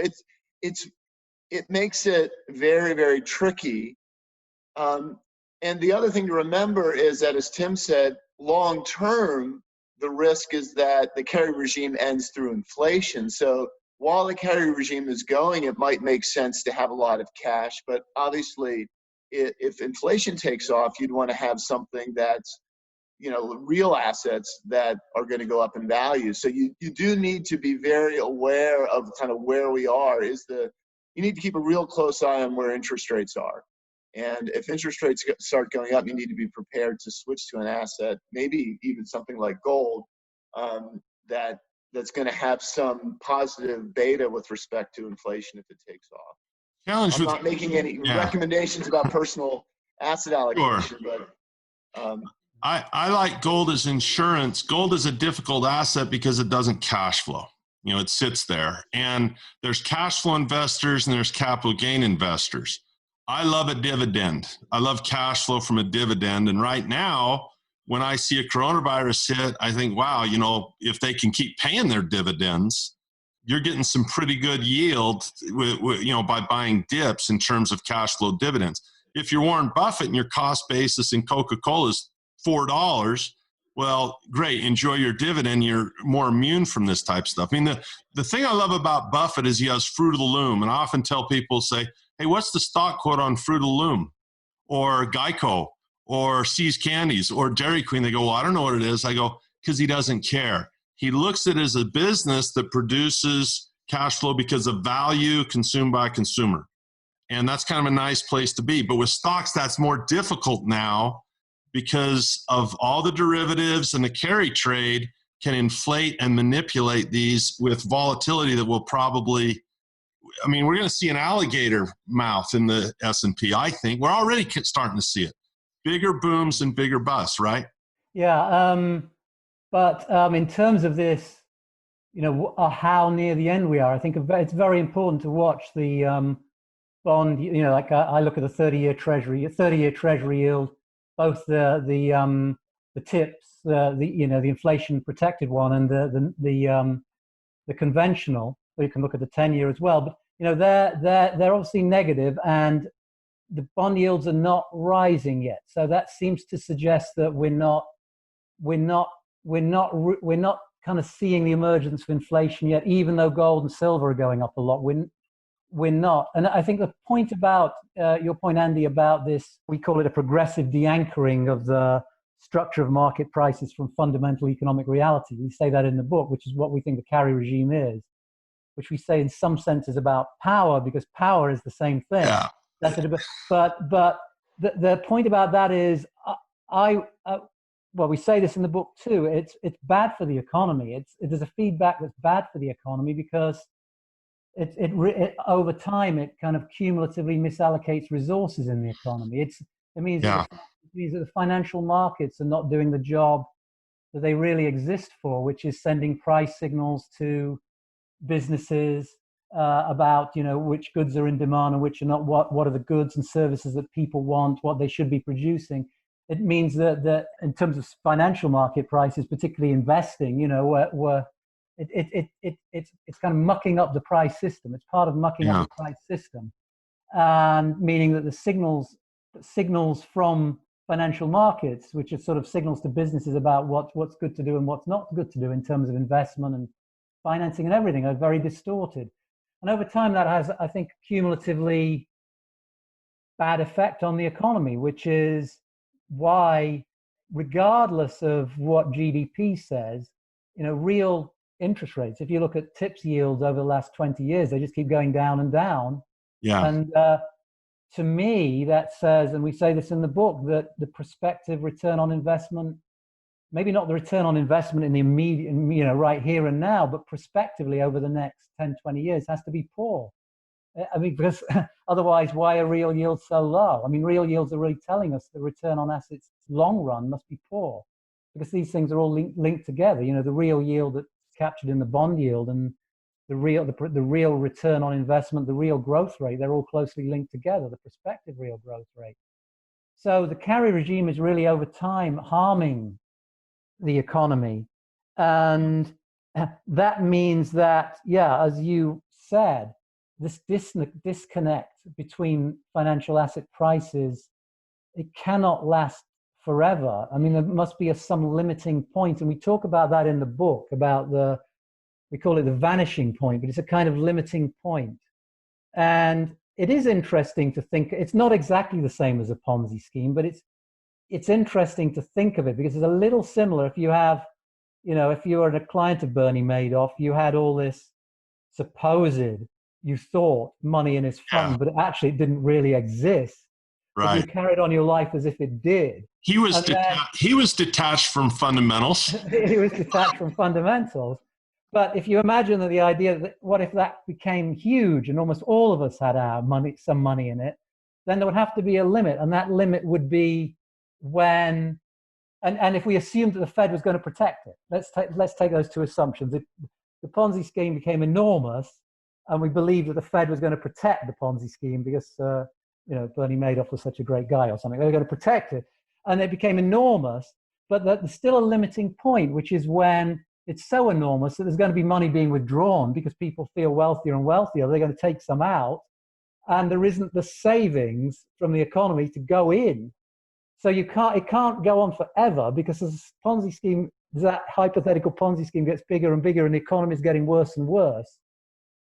it makes it very, very tricky. And the other thing to remember is that, as Tim said, long term, the risk is that the Kerry regime ends through inflation. So while the Kerry regime is going, it might make sense to have a lot of cash, but obviously if inflation takes off, you'd want to have something that's, real assets that are going to go up in value. So you do need to be very aware of kind of where we are. You need to keep a real close eye on where interest rates are. And if interest rates start going up, you need to be prepared to switch to an asset, maybe even something like gold, that's going to have some positive beta with respect to inflation if it takes off. I'm not making any recommendations about personal asset allocation, but I like gold as insurance. Gold is a difficult asset because it doesn't cash flow. It sits there. And there's cash flow investors and there's capital gain investors. I love a dividend. I love cash flow from a dividend. And right now, when I see a coronavirus hit, I think, wow, if they can keep paying their dividends, you're getting some pretty good yield by buying dips in terms of cash flow dividends. If you're Warren Buffett and your cost basis in Coca-Cola is $4, well, great, enjoy your dividend. You're more immune from this type of stuff. I mean, the thing I love about Buffett is he has Fruit of the Loom. And I often tell people, say, hey, what's the stock quote on Fruit of the Loom or Geico or See's Candies or Dairy Queen? They go, well, I don't know what it is. I go, because he doesn't care. He looks at it as a business that produces cash flow because of value consumed by a consumer. And that's kind of a nice place to be. But with stocks, that's more difficult now because of all the derivatives, and the carry trade can inflate and manipulate these with volatility that will probably, we're going to see an alligator mouth in the S&P, I think. We're already starting to see it. Bigger booms and bigger busts, right? Yeah. But in terms of this, how near the end we are, I think it's very important to watch the bond. Like I look at the 30-year Treasury yield, both the tips, the inflation protected one, and the conventional. Or you can look at the 10-year as well. But they're obviously negative, and the bond yields are not rising yet. So that seems to suggest that we're not kind of seeing the emergence of inflation yet, even though gold and silver are going up a lot. we're not. And I think the point about your point, Andy, about this, we call it a progressive de-anchoring of the structure of market prices from fundamental economic reality. We say that in the book, which is what we think the Cary regime is, which we say in some sense is about power, because power is the same thing. Yeah. But the point about that is, well, we say this in the book too. It's bad for the economy. There's a feedback that's bad for the economy because it over time it kind of cumulatively misallocates resources in the economy. It means Yeah. it means that the financial markets are not doing the job that they really exist for, which is sending price signals to businesses about which goods are in demand and which are not. What are the goods and services that people want? What they should be producing. It means that in terms of financial market prices, particularly investing, it's kind of mucking up the price system. It's part of mucking up the price system, and meaning that the signals from financial markets, which are sort of signals to businesses about what's good to do and what's not good to do in terms of investment and financing and everything, are very distorted. And over time, that has, I think, cumulatively bad effect on the economy, which is why, regardless of what GDP says, real interest rates, if you look at TIPS yields over the last 20 years, they just keep going down and down. Yeah. And to me, that says, and we say this in the book, that the prospective return on investment, maybe not the return on investment in the immediate, right here and now, but prospectively over the next 10, 20 years has to be poor. I mean, because otherwise, why are real yields so low? I mean, real yields are really telling us the return on assets long run must be poor, because these things are all linked together. The real yield that's captured in the bond yield and the real return on investment, the real growth rate, they're all closely linked together, the prospective real growth rate. So the Cary regime is really over time harming the economy. And that means that, as you said, this disconnect between financial asset prices, it cannot last forever. I mean, there must be some limiting point. And we talk about that in the book, about we call it the vanishing point, but it's a kind of limiting point. And it is interesting to think, it's not exactly the same as a Ponzi scheme, but it's interesting to think of it because it's a little similar. If you have, if you were a client of Bernie Madoff, you had all this supposed, you thought, money in his fund, but actually it didn't really exist. Right. But you carried on your life as if it did. He was detached from fundamentals. He was detached from fundamentals. But if you imagine that the idea that what if that became huge and almost all of us had our money, some money in it, then there would have to be a limit, and that limit would be when, and if we assumed that the Fed was going to protect it, let's take those two assumptions. If the Ponzi scheme became enormous, and we believed that the Fed was going to protect the Ponzi scheme because Bernie Madoff was such a great guy or something, they were going to protect it, and it became enormous, but there's still a limiting point, which is when it's so enormous that there's going to be money being withdrawn because people feel wealthier and wealthier. They're going to take some out, and there isn't the savings from the economy to go in. So it can't go on forever because this Ponzi scheme, that hypothetical Ponzi scheme gets bigger and bigger and the economy is getting worse and worse.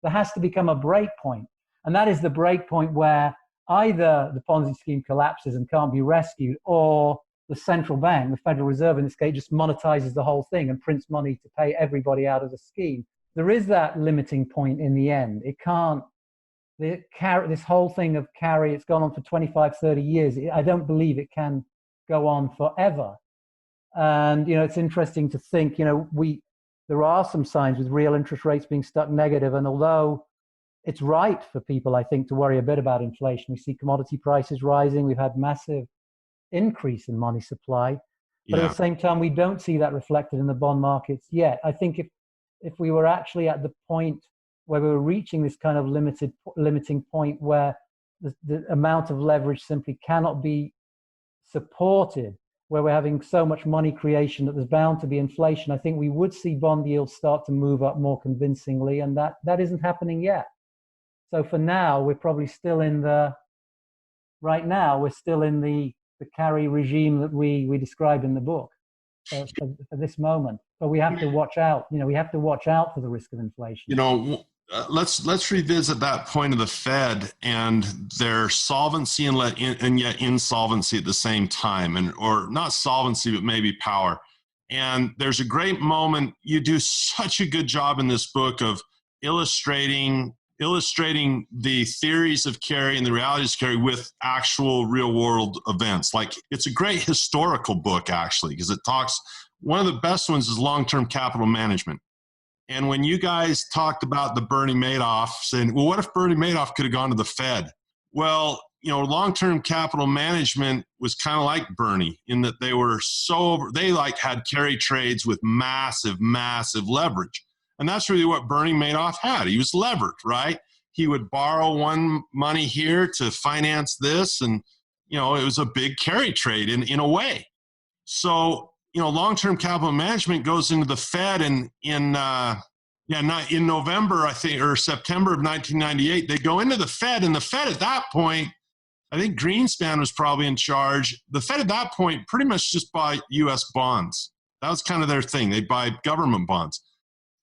There has to become a break point. And that is the break point where either the Ponzi scheme collapses and can't be rescued, or the central bank, the Federal Reserve in this case, just monetizes the whole thing and prints money to pay everybody out of the scheme. There is that limiting point in the end. It can't, this whole thing of Cary, it's gone on for 25, 30 years. I don't believe it can go on forever. And, it's interesting to think, there are some signs with real interest rates being stuck negative. And although it's right for people, I think, to worry a bit about inflation, we see commodity prices rising. We've had massive increase in money supply. But at the same time, we don't see that reflected in the bond markets yet. I think if we were actually at the point where we were reaching this kind of limiting point where the amount of leverage simply cannot be supported, where we're having so much money creation that there's bound to be inflation, I think we would see bond yields start to move up more convincingly, and that isn't happening yet. So for now, we're probably still in the Cary regime that we describe in the book for this moment. But we have to watch out. We have to watch out for the risk of inflation. let's revisit that point of the Fed and their solvency and yet insolvency at the same time, or not solvency, but maybe power. And there's a great moment. You do such a good job in this book of illustrating the theories of Kerry and the realities of Kerry with actual real world events. Like, it's a great historical book, actually, because it talks, one of the best ones is long-term capital management. And when you guys talked about the Bernie Madoff saying, well, what if Bernie Madoff could have gone to the Fed? Well, long-term capital management was kind of like Bernie in that they had carry trades with massive, massive leverage. And that's really what Bernie Madoff had. He was levered, right? He would borrow one money here to finance this. And, it was a big carry trade in a way. So, long-term capital management goes into the Fed in November, I think, or September of 1998. They go into the Fed, and the Fed at that point, I think Greenspan was probably in charge. The Fed at that point pretty much just bought U.S. bonds. That was kind of their thing. They'd buy government bonds.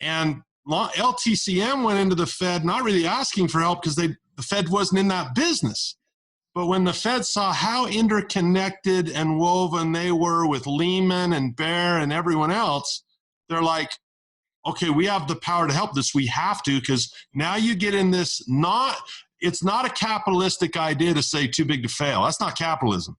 And LTCM went into the Fed not really asking for help because the Fed wasn't in that business. But when the Fed saw how interconnected and woven they were with Lehman and Bear and everyone else, they're like, okay, we have the power to help this. We have to, because now you get in this, it's not a capitalistic idea to say too big to fail. That's not capitalism.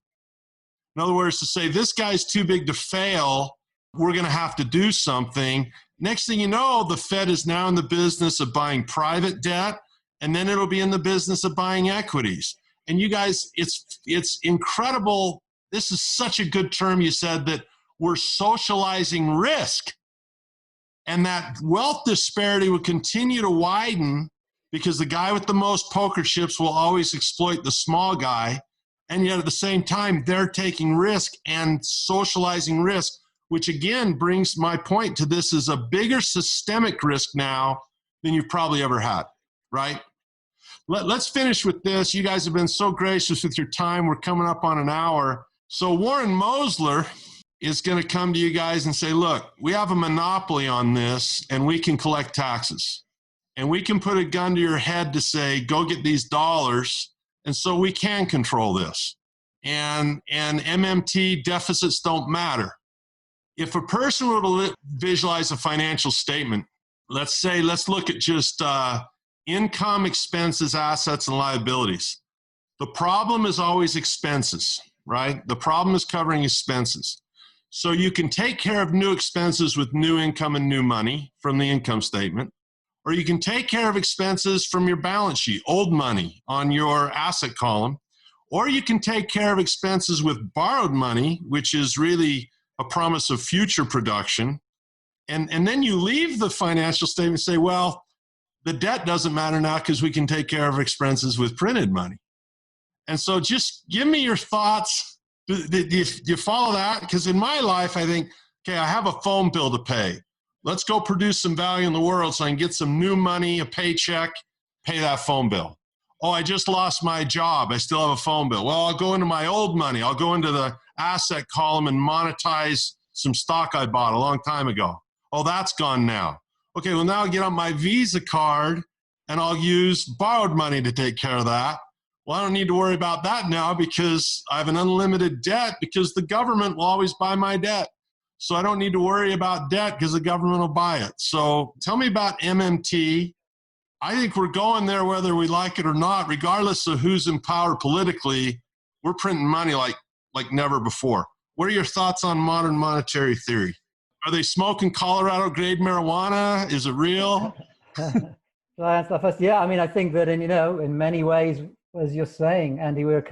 In other words, to say this guy's too big to fail, we're going to have to do something. Next thing you know, the Fed is now in the business of buying private debt, and then it'll be in the business of buying equities. And you guys, it's incredible. This is such a good term you said, that we're socializing risk. And that wealth disparity will continue to widen because the guy with the most poker chips will always exploit the small guy. And yet at the same time, they're taking risk and socializing risk, which again brings my point to this is a bigger systemic risk now than you've probably ever had, right? Let's finish with this. You guys have been so gracious with your time. We're coming up on an hour. So Warren Mosler is going to come to you guys and say, look, we have a monopoly on this and we can collect taxes. And we can put a gun to your head to say, go get these dollars. And so we can control this. And MMT deficits don't matter. If a person were to visualize a financial statement, let's look at just income, expenses, assets, and liabilities. The problem is always expenses, right? The problem is covering expenses. So you can take care of new expenses with new income and new money from the income statement, or you can take care of expenses from your balance sheet, old money on your asset column, or you can take care of expenses with borrowed money, which is really a promise of future production. And then you leave the financial statement and say, well, the debt doesn't matter now because we can take care of expenses with printed money. And so just give me your thoughts. Do you follow that? Because in my life, I think, okay, I have a phone bill to pay. Let's go produce some value in the world so I can get some new money, a paycheck, pay that phone bill. Oh, I just lost my job. I still have a phone bill. Well, I'll go into my old money. I'll go into the asset column and monetize some stock I bought a long time ago. Oh, that's gone now. Okay, well, now I'll get on my Visa card and I'll use borrowed money to take care of that. Well, I don't need to worry about that now because I have an unlimited debt because the government will always buy my debt. So I don't need to worry about debt because the government will buy it. So tell me about MMT. I think we're going there whether we like it or not, regardless of who's in power politically. We're printing money like never before. What are your thoughts on modern monetary theory? Are they smoking Colorado grade marijuana? Is it real? Yeah, I mean, I think that in many ways, as you're saying, Andy, we've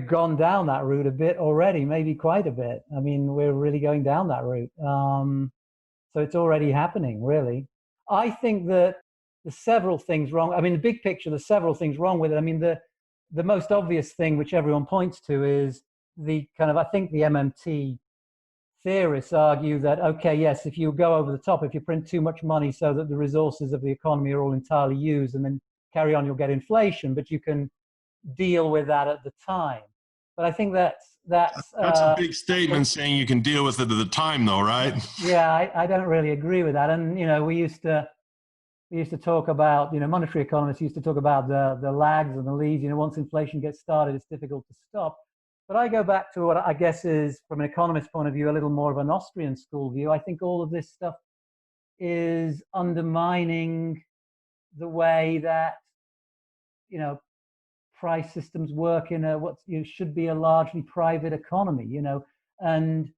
gone down that route a bit already, maybe quite a bit. I mean, we're really going down that route. So it's already happening, really. I think that there's several things wrong. I mean, the big picture, there's several things wrong with it. I mean, the most obvious thing, which everyone points to, is I think the MMT theorists argue that, okay, yes, if you go over the top, if you print too much money so that the resources of the economy are all entirely used and then carry on, you'll get inflation, but you can deal with that at the time. But I think that's a big statement saying you can deal with it at the time, though, right? Yeah, I don't really agree with that. And we used to we used to talk about, monetary economists used to talk about the lags and the leads. Once inflation gets started, it's difficult to stop. But I go back to what I guess is, from an economist point of view, a little more of an Austrian school view. I think all of this stuff is undermining the way that, price systems work in what should be a largely private economy, and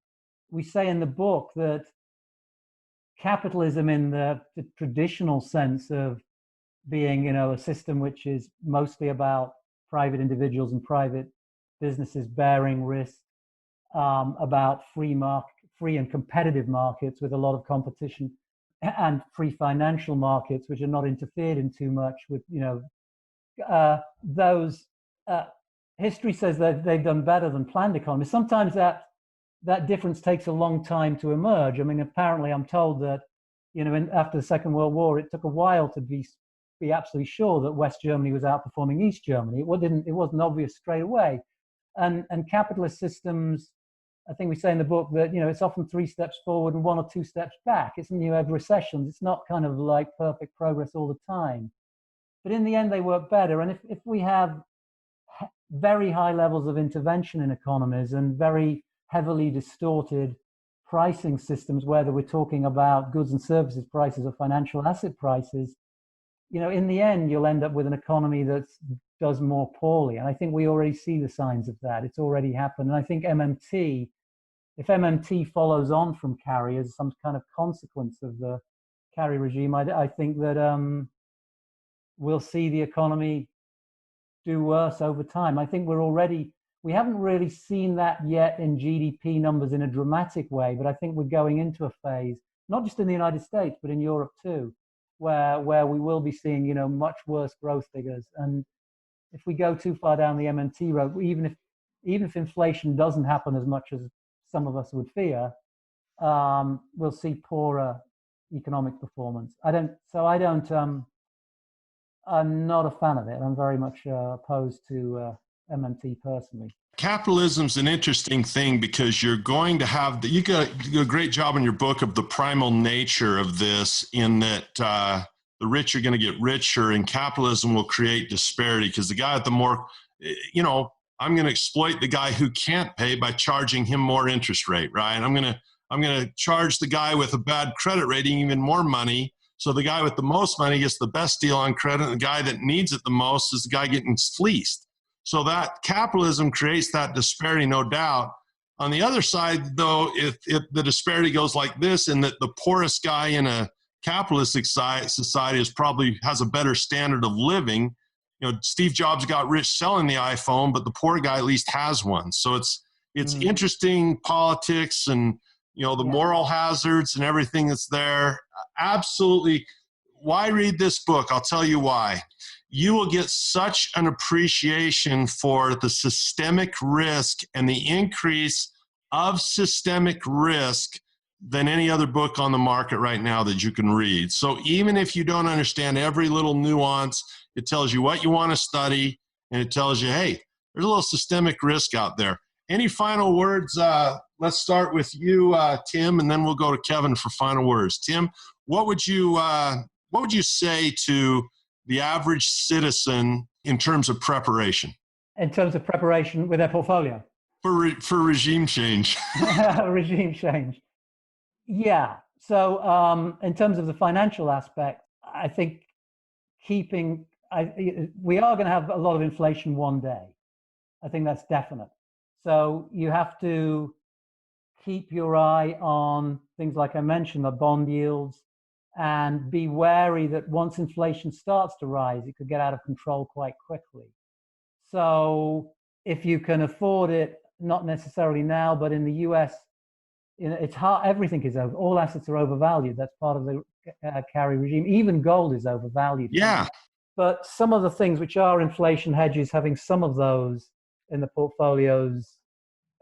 we say in the book that capitalism in the traditional sense of being, a system which is mostly about private individuals and private businesses bearing risk, about free and competitive markets with a lot of competition, and free financial markets which are not interfered in too much with, those. History says that they've done better than planned economies. Sometimes that difference takes a long time to emerge. I mean, apparently, I'm told that, after the Second World War, it took a while to be absolutely sure that West Germany was outperforming East Germany. It wasn't obvious straight away. And capitalist systems, I think we say in the book that, it's often 3 steps forward and 1 or 2 steps back. You have recessions. It's not kind of like perfect progress all the time. But in the end, they work better. And if we have very high levels of intervention in economies and very heavily distorted pricing systems, whether we're talking about goods and services prices or financial asset prices, in the end, you'll end up with an economy that does more poorly. And I think we already see the signs of that. It's already happened. And I think if MMT follows on from Cary as some kind of consequence of the Cary regime, I think that we'll see the economy do worse over time. I think we haven't really seen that yet in GDP numbers in a dramatic way, but I think we're going into a phase, not just in the United States, but in Europe too, where we will be seeing, much worse growth figures. And if we go too far down the MMT road, even if inflation doesn't happen as much as some of us would fear, we'll see poorer economic performance. I'm not a fan of it. I'm very much opposed to MMT personally. Capitalism's an interesting thing because you're going to have you do a great job in your book of the primal nature of this, in that the rich are going to get richer and capitalism will create disparity because the guy at the more, I'm going to exploit the guy who can't pay by charging him more interest rate, right? I'm going to charge the guy with a bad credit rating even more money. So the guy with the most money gets the best deal on credit, and the guy that needs it the most is the guy getting fleeced. So that capitalism creates that disparity, no doubt. On the other side, though, if the disparity goes like this, and that the poorest guy in a capitalistic society has a better standard of living. Steve Jobs got rich selling the iPhone, but the poor guy at least has one. So it's interesting politics and the moral hazards and everything that's there. Absolutely. Why read this book? I'll tell you why. You will get such an appreciation for the systemic risk and the increase of systemic risk than any other book on the market right now that you can read. So even if you don't understand every little nuance, it tells you what you want to study, and it tells you, hey, there's a little systemic risk out there. Any final words? Let's start with you, Tim, and then we'll go to Kevin for final words. Tim, what would you say to the average citizen in terms of preparation? In terms of preparation with their portfolio? For regime change. Regime change. Yeah. So in terms of the financial aspect, I think we are going to have a lot of inflation one day. I think that's definite. So you have to keep your eye on things like I mentioned, the bond yields, and be wary that once inflation starts to rise, it could get out of control quite quickly. So if you can afford it, not necessarily now, but in the US, it's hard. Everything is over. All assets are overvalued. That's part of the Cary regime. Even gold is overvalued. Yeah. But some of the things which are inflation hedges, having some of those in the portfolios,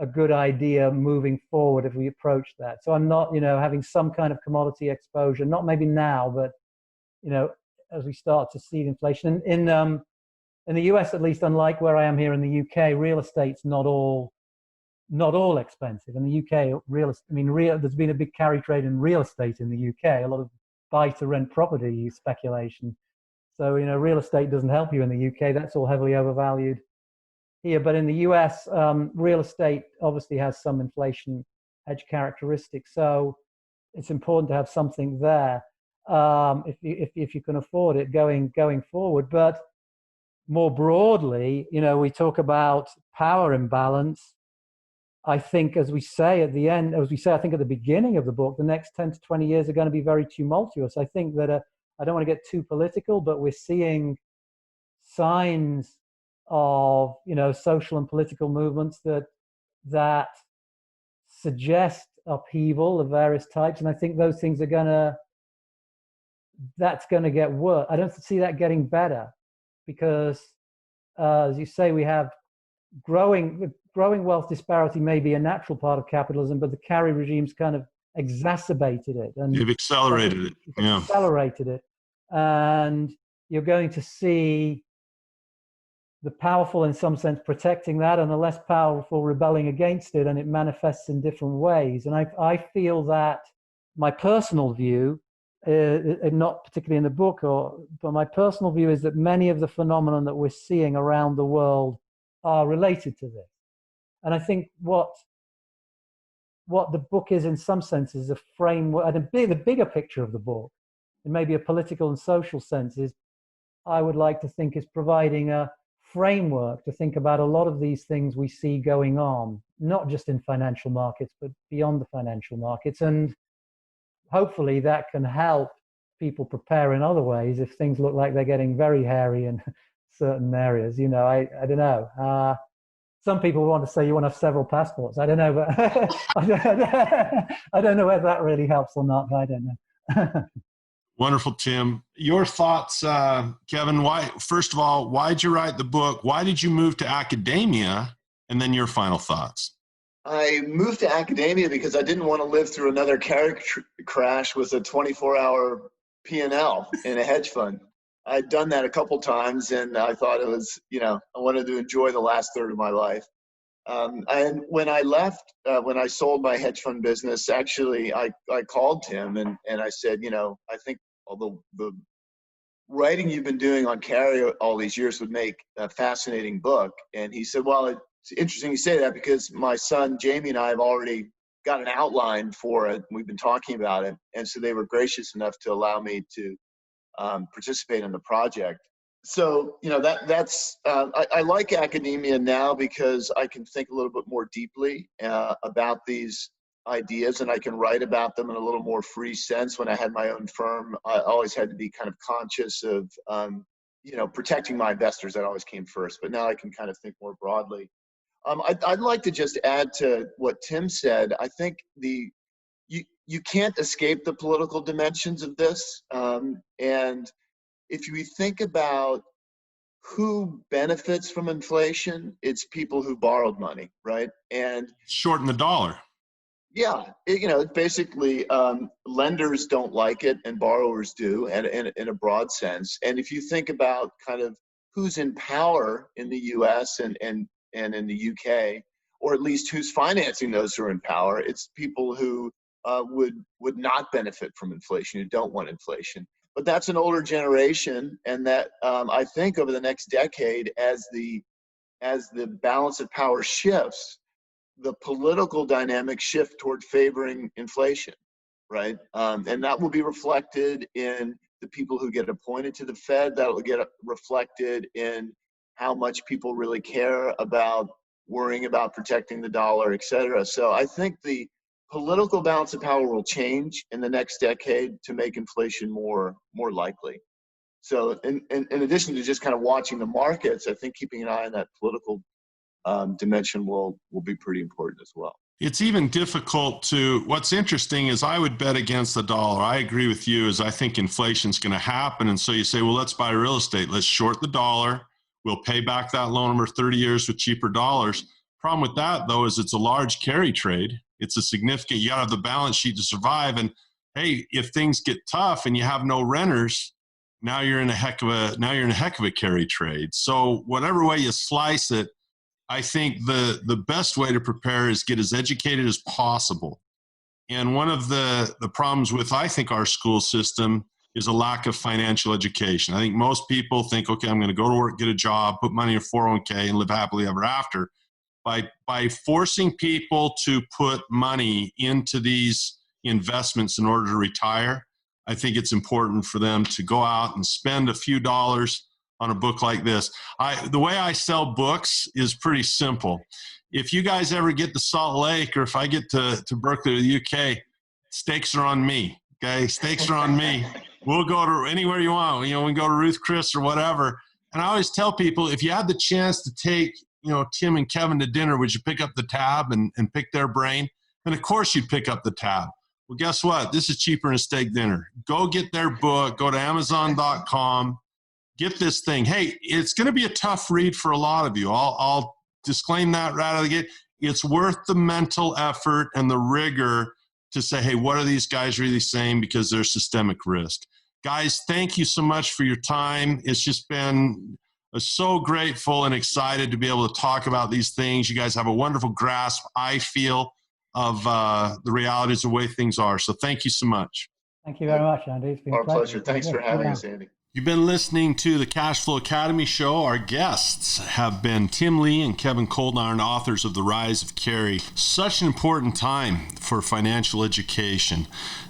a good idea moving forward if we approach that. So I'm not, having some kind of commodity exposure, not maybe now, but, as we start to see inflation. In the US, at least, unlike where I am here in the UK, real estate's not all expensive. In the UK, there's been a big carry trade in real estate in the UK. A lot of buy to rent property speculation. So, real estate doesn't help you in the UK. That's all heavily overvalued here. But in the US, real estate obviously has some inflation hedge characteristics. So it's important to have something there if you can afford it going forward. But more broadly, we talk about power imbalance. I think, as we say at the end, I think at the beginning of the book, the next 10 to 20 years are going to be very tumultuous. I think that I don't want to get too political, but we're seeing signs of, social and political movements that suggest upheaval of various types. And I think those things that's going to get worse. I don't see that getting better because, as you say, we have growing wealth disparity may be a natural part of capitalism, but the Cary regime's kind of exacerbated it. And they've accelerated it. Yeah. Accelerated it. And you're going to see the powerful, in some sense, protecting that, and the less powerful rebelling against it, and it manifests in different ways. And I feel that my personal view, not particularly in the book, but my personal view is that many of the phenomena that we're seeing around the world are related to this. And I think what the book is, in some sense, is a framework. The bigger picture of the book, in maybe a political and social sense, is I would like to think is providing a framework to think about a lot of these things we see going on, not just in financial markets, but beyond the financial markets. And hopefully that can help people prepare in other ways if things look like they're getting very hairy in certain areas. I don't know. Some people want to say you want to have several passports. I don't know, but I don't know whether that really helps or not. But I don't know. Wonderful, Tim. Your thoughts, Kevin? First of all, why'd you write the book? Why did you move to academia? And then your final thoughts. I moved to academia because I didn't want to live through another Kerry crash with a 24-hour P&L in a hedge fund. I'd done that a couple times, and I thought it was, I wanted to enjoy the last third of my life. And when I left, when I sold my hedge fund business, actually, I called Tim and I said, I think although the writing you've been doing on Cary all these years would make a fascinating book. And he said, well, it's interesting you say that because my son, Jamie, and I have already got an outline for it. We've been talking about it. And so they were gracious enough to allow me to participate in the project. So, I like academia now because I can think a little bit more deeply about these ideas, and I can write about them in a little more free sense. When I had my own firm, I always had to be kind of conscious of, protecting my investors. That always came first, but now I can kind of think more broadly. I'd like to just add to what Tim said. I think you can't escape the political dimensions of this. And if we think about who benefits from inflation, it's people who borrowed money, right? And shorten the dollar. Yeah, basically lenders don't like it and borrowers do, and in a broad sense. And if you think about kind of who's in power in the U.S. and in the UK, or at least who's financing those who are in power, it's people who would not benefit from inflation, who don't want inflation. But that's an older generation, and that I think over the next decade, as the balance of power shifts, the political dynamics shift toward favoring inflation, right? And that will be reflected in the people who get appointed to the Fed. That will get reflected in how much people really care about worrying about protecting the dollar, et cetera. So I think the political balance of power will change in the next decade to make inflation more likely. So in addition to just kind of watching the markets, I think keeping an eye on that political dimension will be pretty important as well. It's even difficult what's interesting is I would bet against the dollar. I agree with you, as I think inflation's going to happen. And so you say, well, let's buy real estate. Let's short the dollar. We'll pay back that loan over 30 years with cheaper dollars. Problem with that, though, is it's a large carry trade. It's a significant, you got to have the balance sheet to survive. And hey, if things get tough and you have no renters, now you're in a heck of a carry trade. So whatever way you slice it, I think the best way to prepare is get as educated as possible And one of the problems with, I think, our school system is a lack of financial education. I think most people think, okay, I'm going to go to work, get a job, put money in a 401k, and live happily ever after. By forcing people to put money into these investments in order to retire, I think it's important for them to go out and spend a few dollars on a book like this. The way I sell books is pretty simple. If you guys ever get to Salt Lake, or if I get to Berkeley or the UK, stakes are on me, okay? Stakes are on me. We'll go to anywhere you want. We can go to Ruth Chris or whatever. And I always tell people, if you had the chance to take, Tim and Kevin to dinner, would you pick up the tab and pick their brain? And of course you'd pick up the tab. Well, guess what? This is cheaper than a steak dinner. Go get their book. Go to Amazon.com. Get this thing. Hey, it's going to be a tough read for a lot of you. I'll disclaim that right out of the gate. It's worth the mental effort and the rigor to say, hey, what are these guys really saying? Because there's systemic risk. Guys, thank you so much for your time. It's just been so grateful and excited to be able to talk about these things. You guys have a wonderful grasp, I feel, of the realities of the way things are. So thank you so much. Thank you very much, Andy. It's been Our a pleasure. Thanks for having us, Andy. You've been listening to the Cash Flow Academy show. Our guests have been Tim Lee and Kevin Coldarn, authors of The Rise of Kerry. Such an important time for financial education.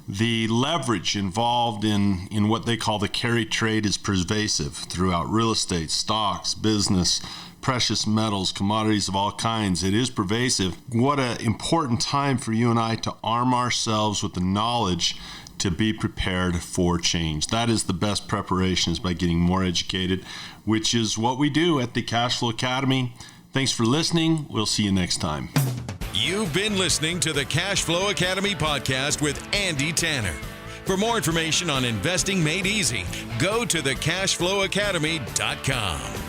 The leverage involved in what they call the carry trade is pervasive throughout real estate, stocks, business, precious metals, commodities of all kinds. It is pervasive. What an important time for you and I to arm ourselves with the knowledge to be prepared for change. That is the best preparation, is by getting more educated, which is what we do at the Cash Flow Academy. Thanks for listening. We'll see you next time. You've been listening to the Cash Flow Academy podcast with Andy Tanner. For more information on investing made easy, go to thecashflowacademy.com.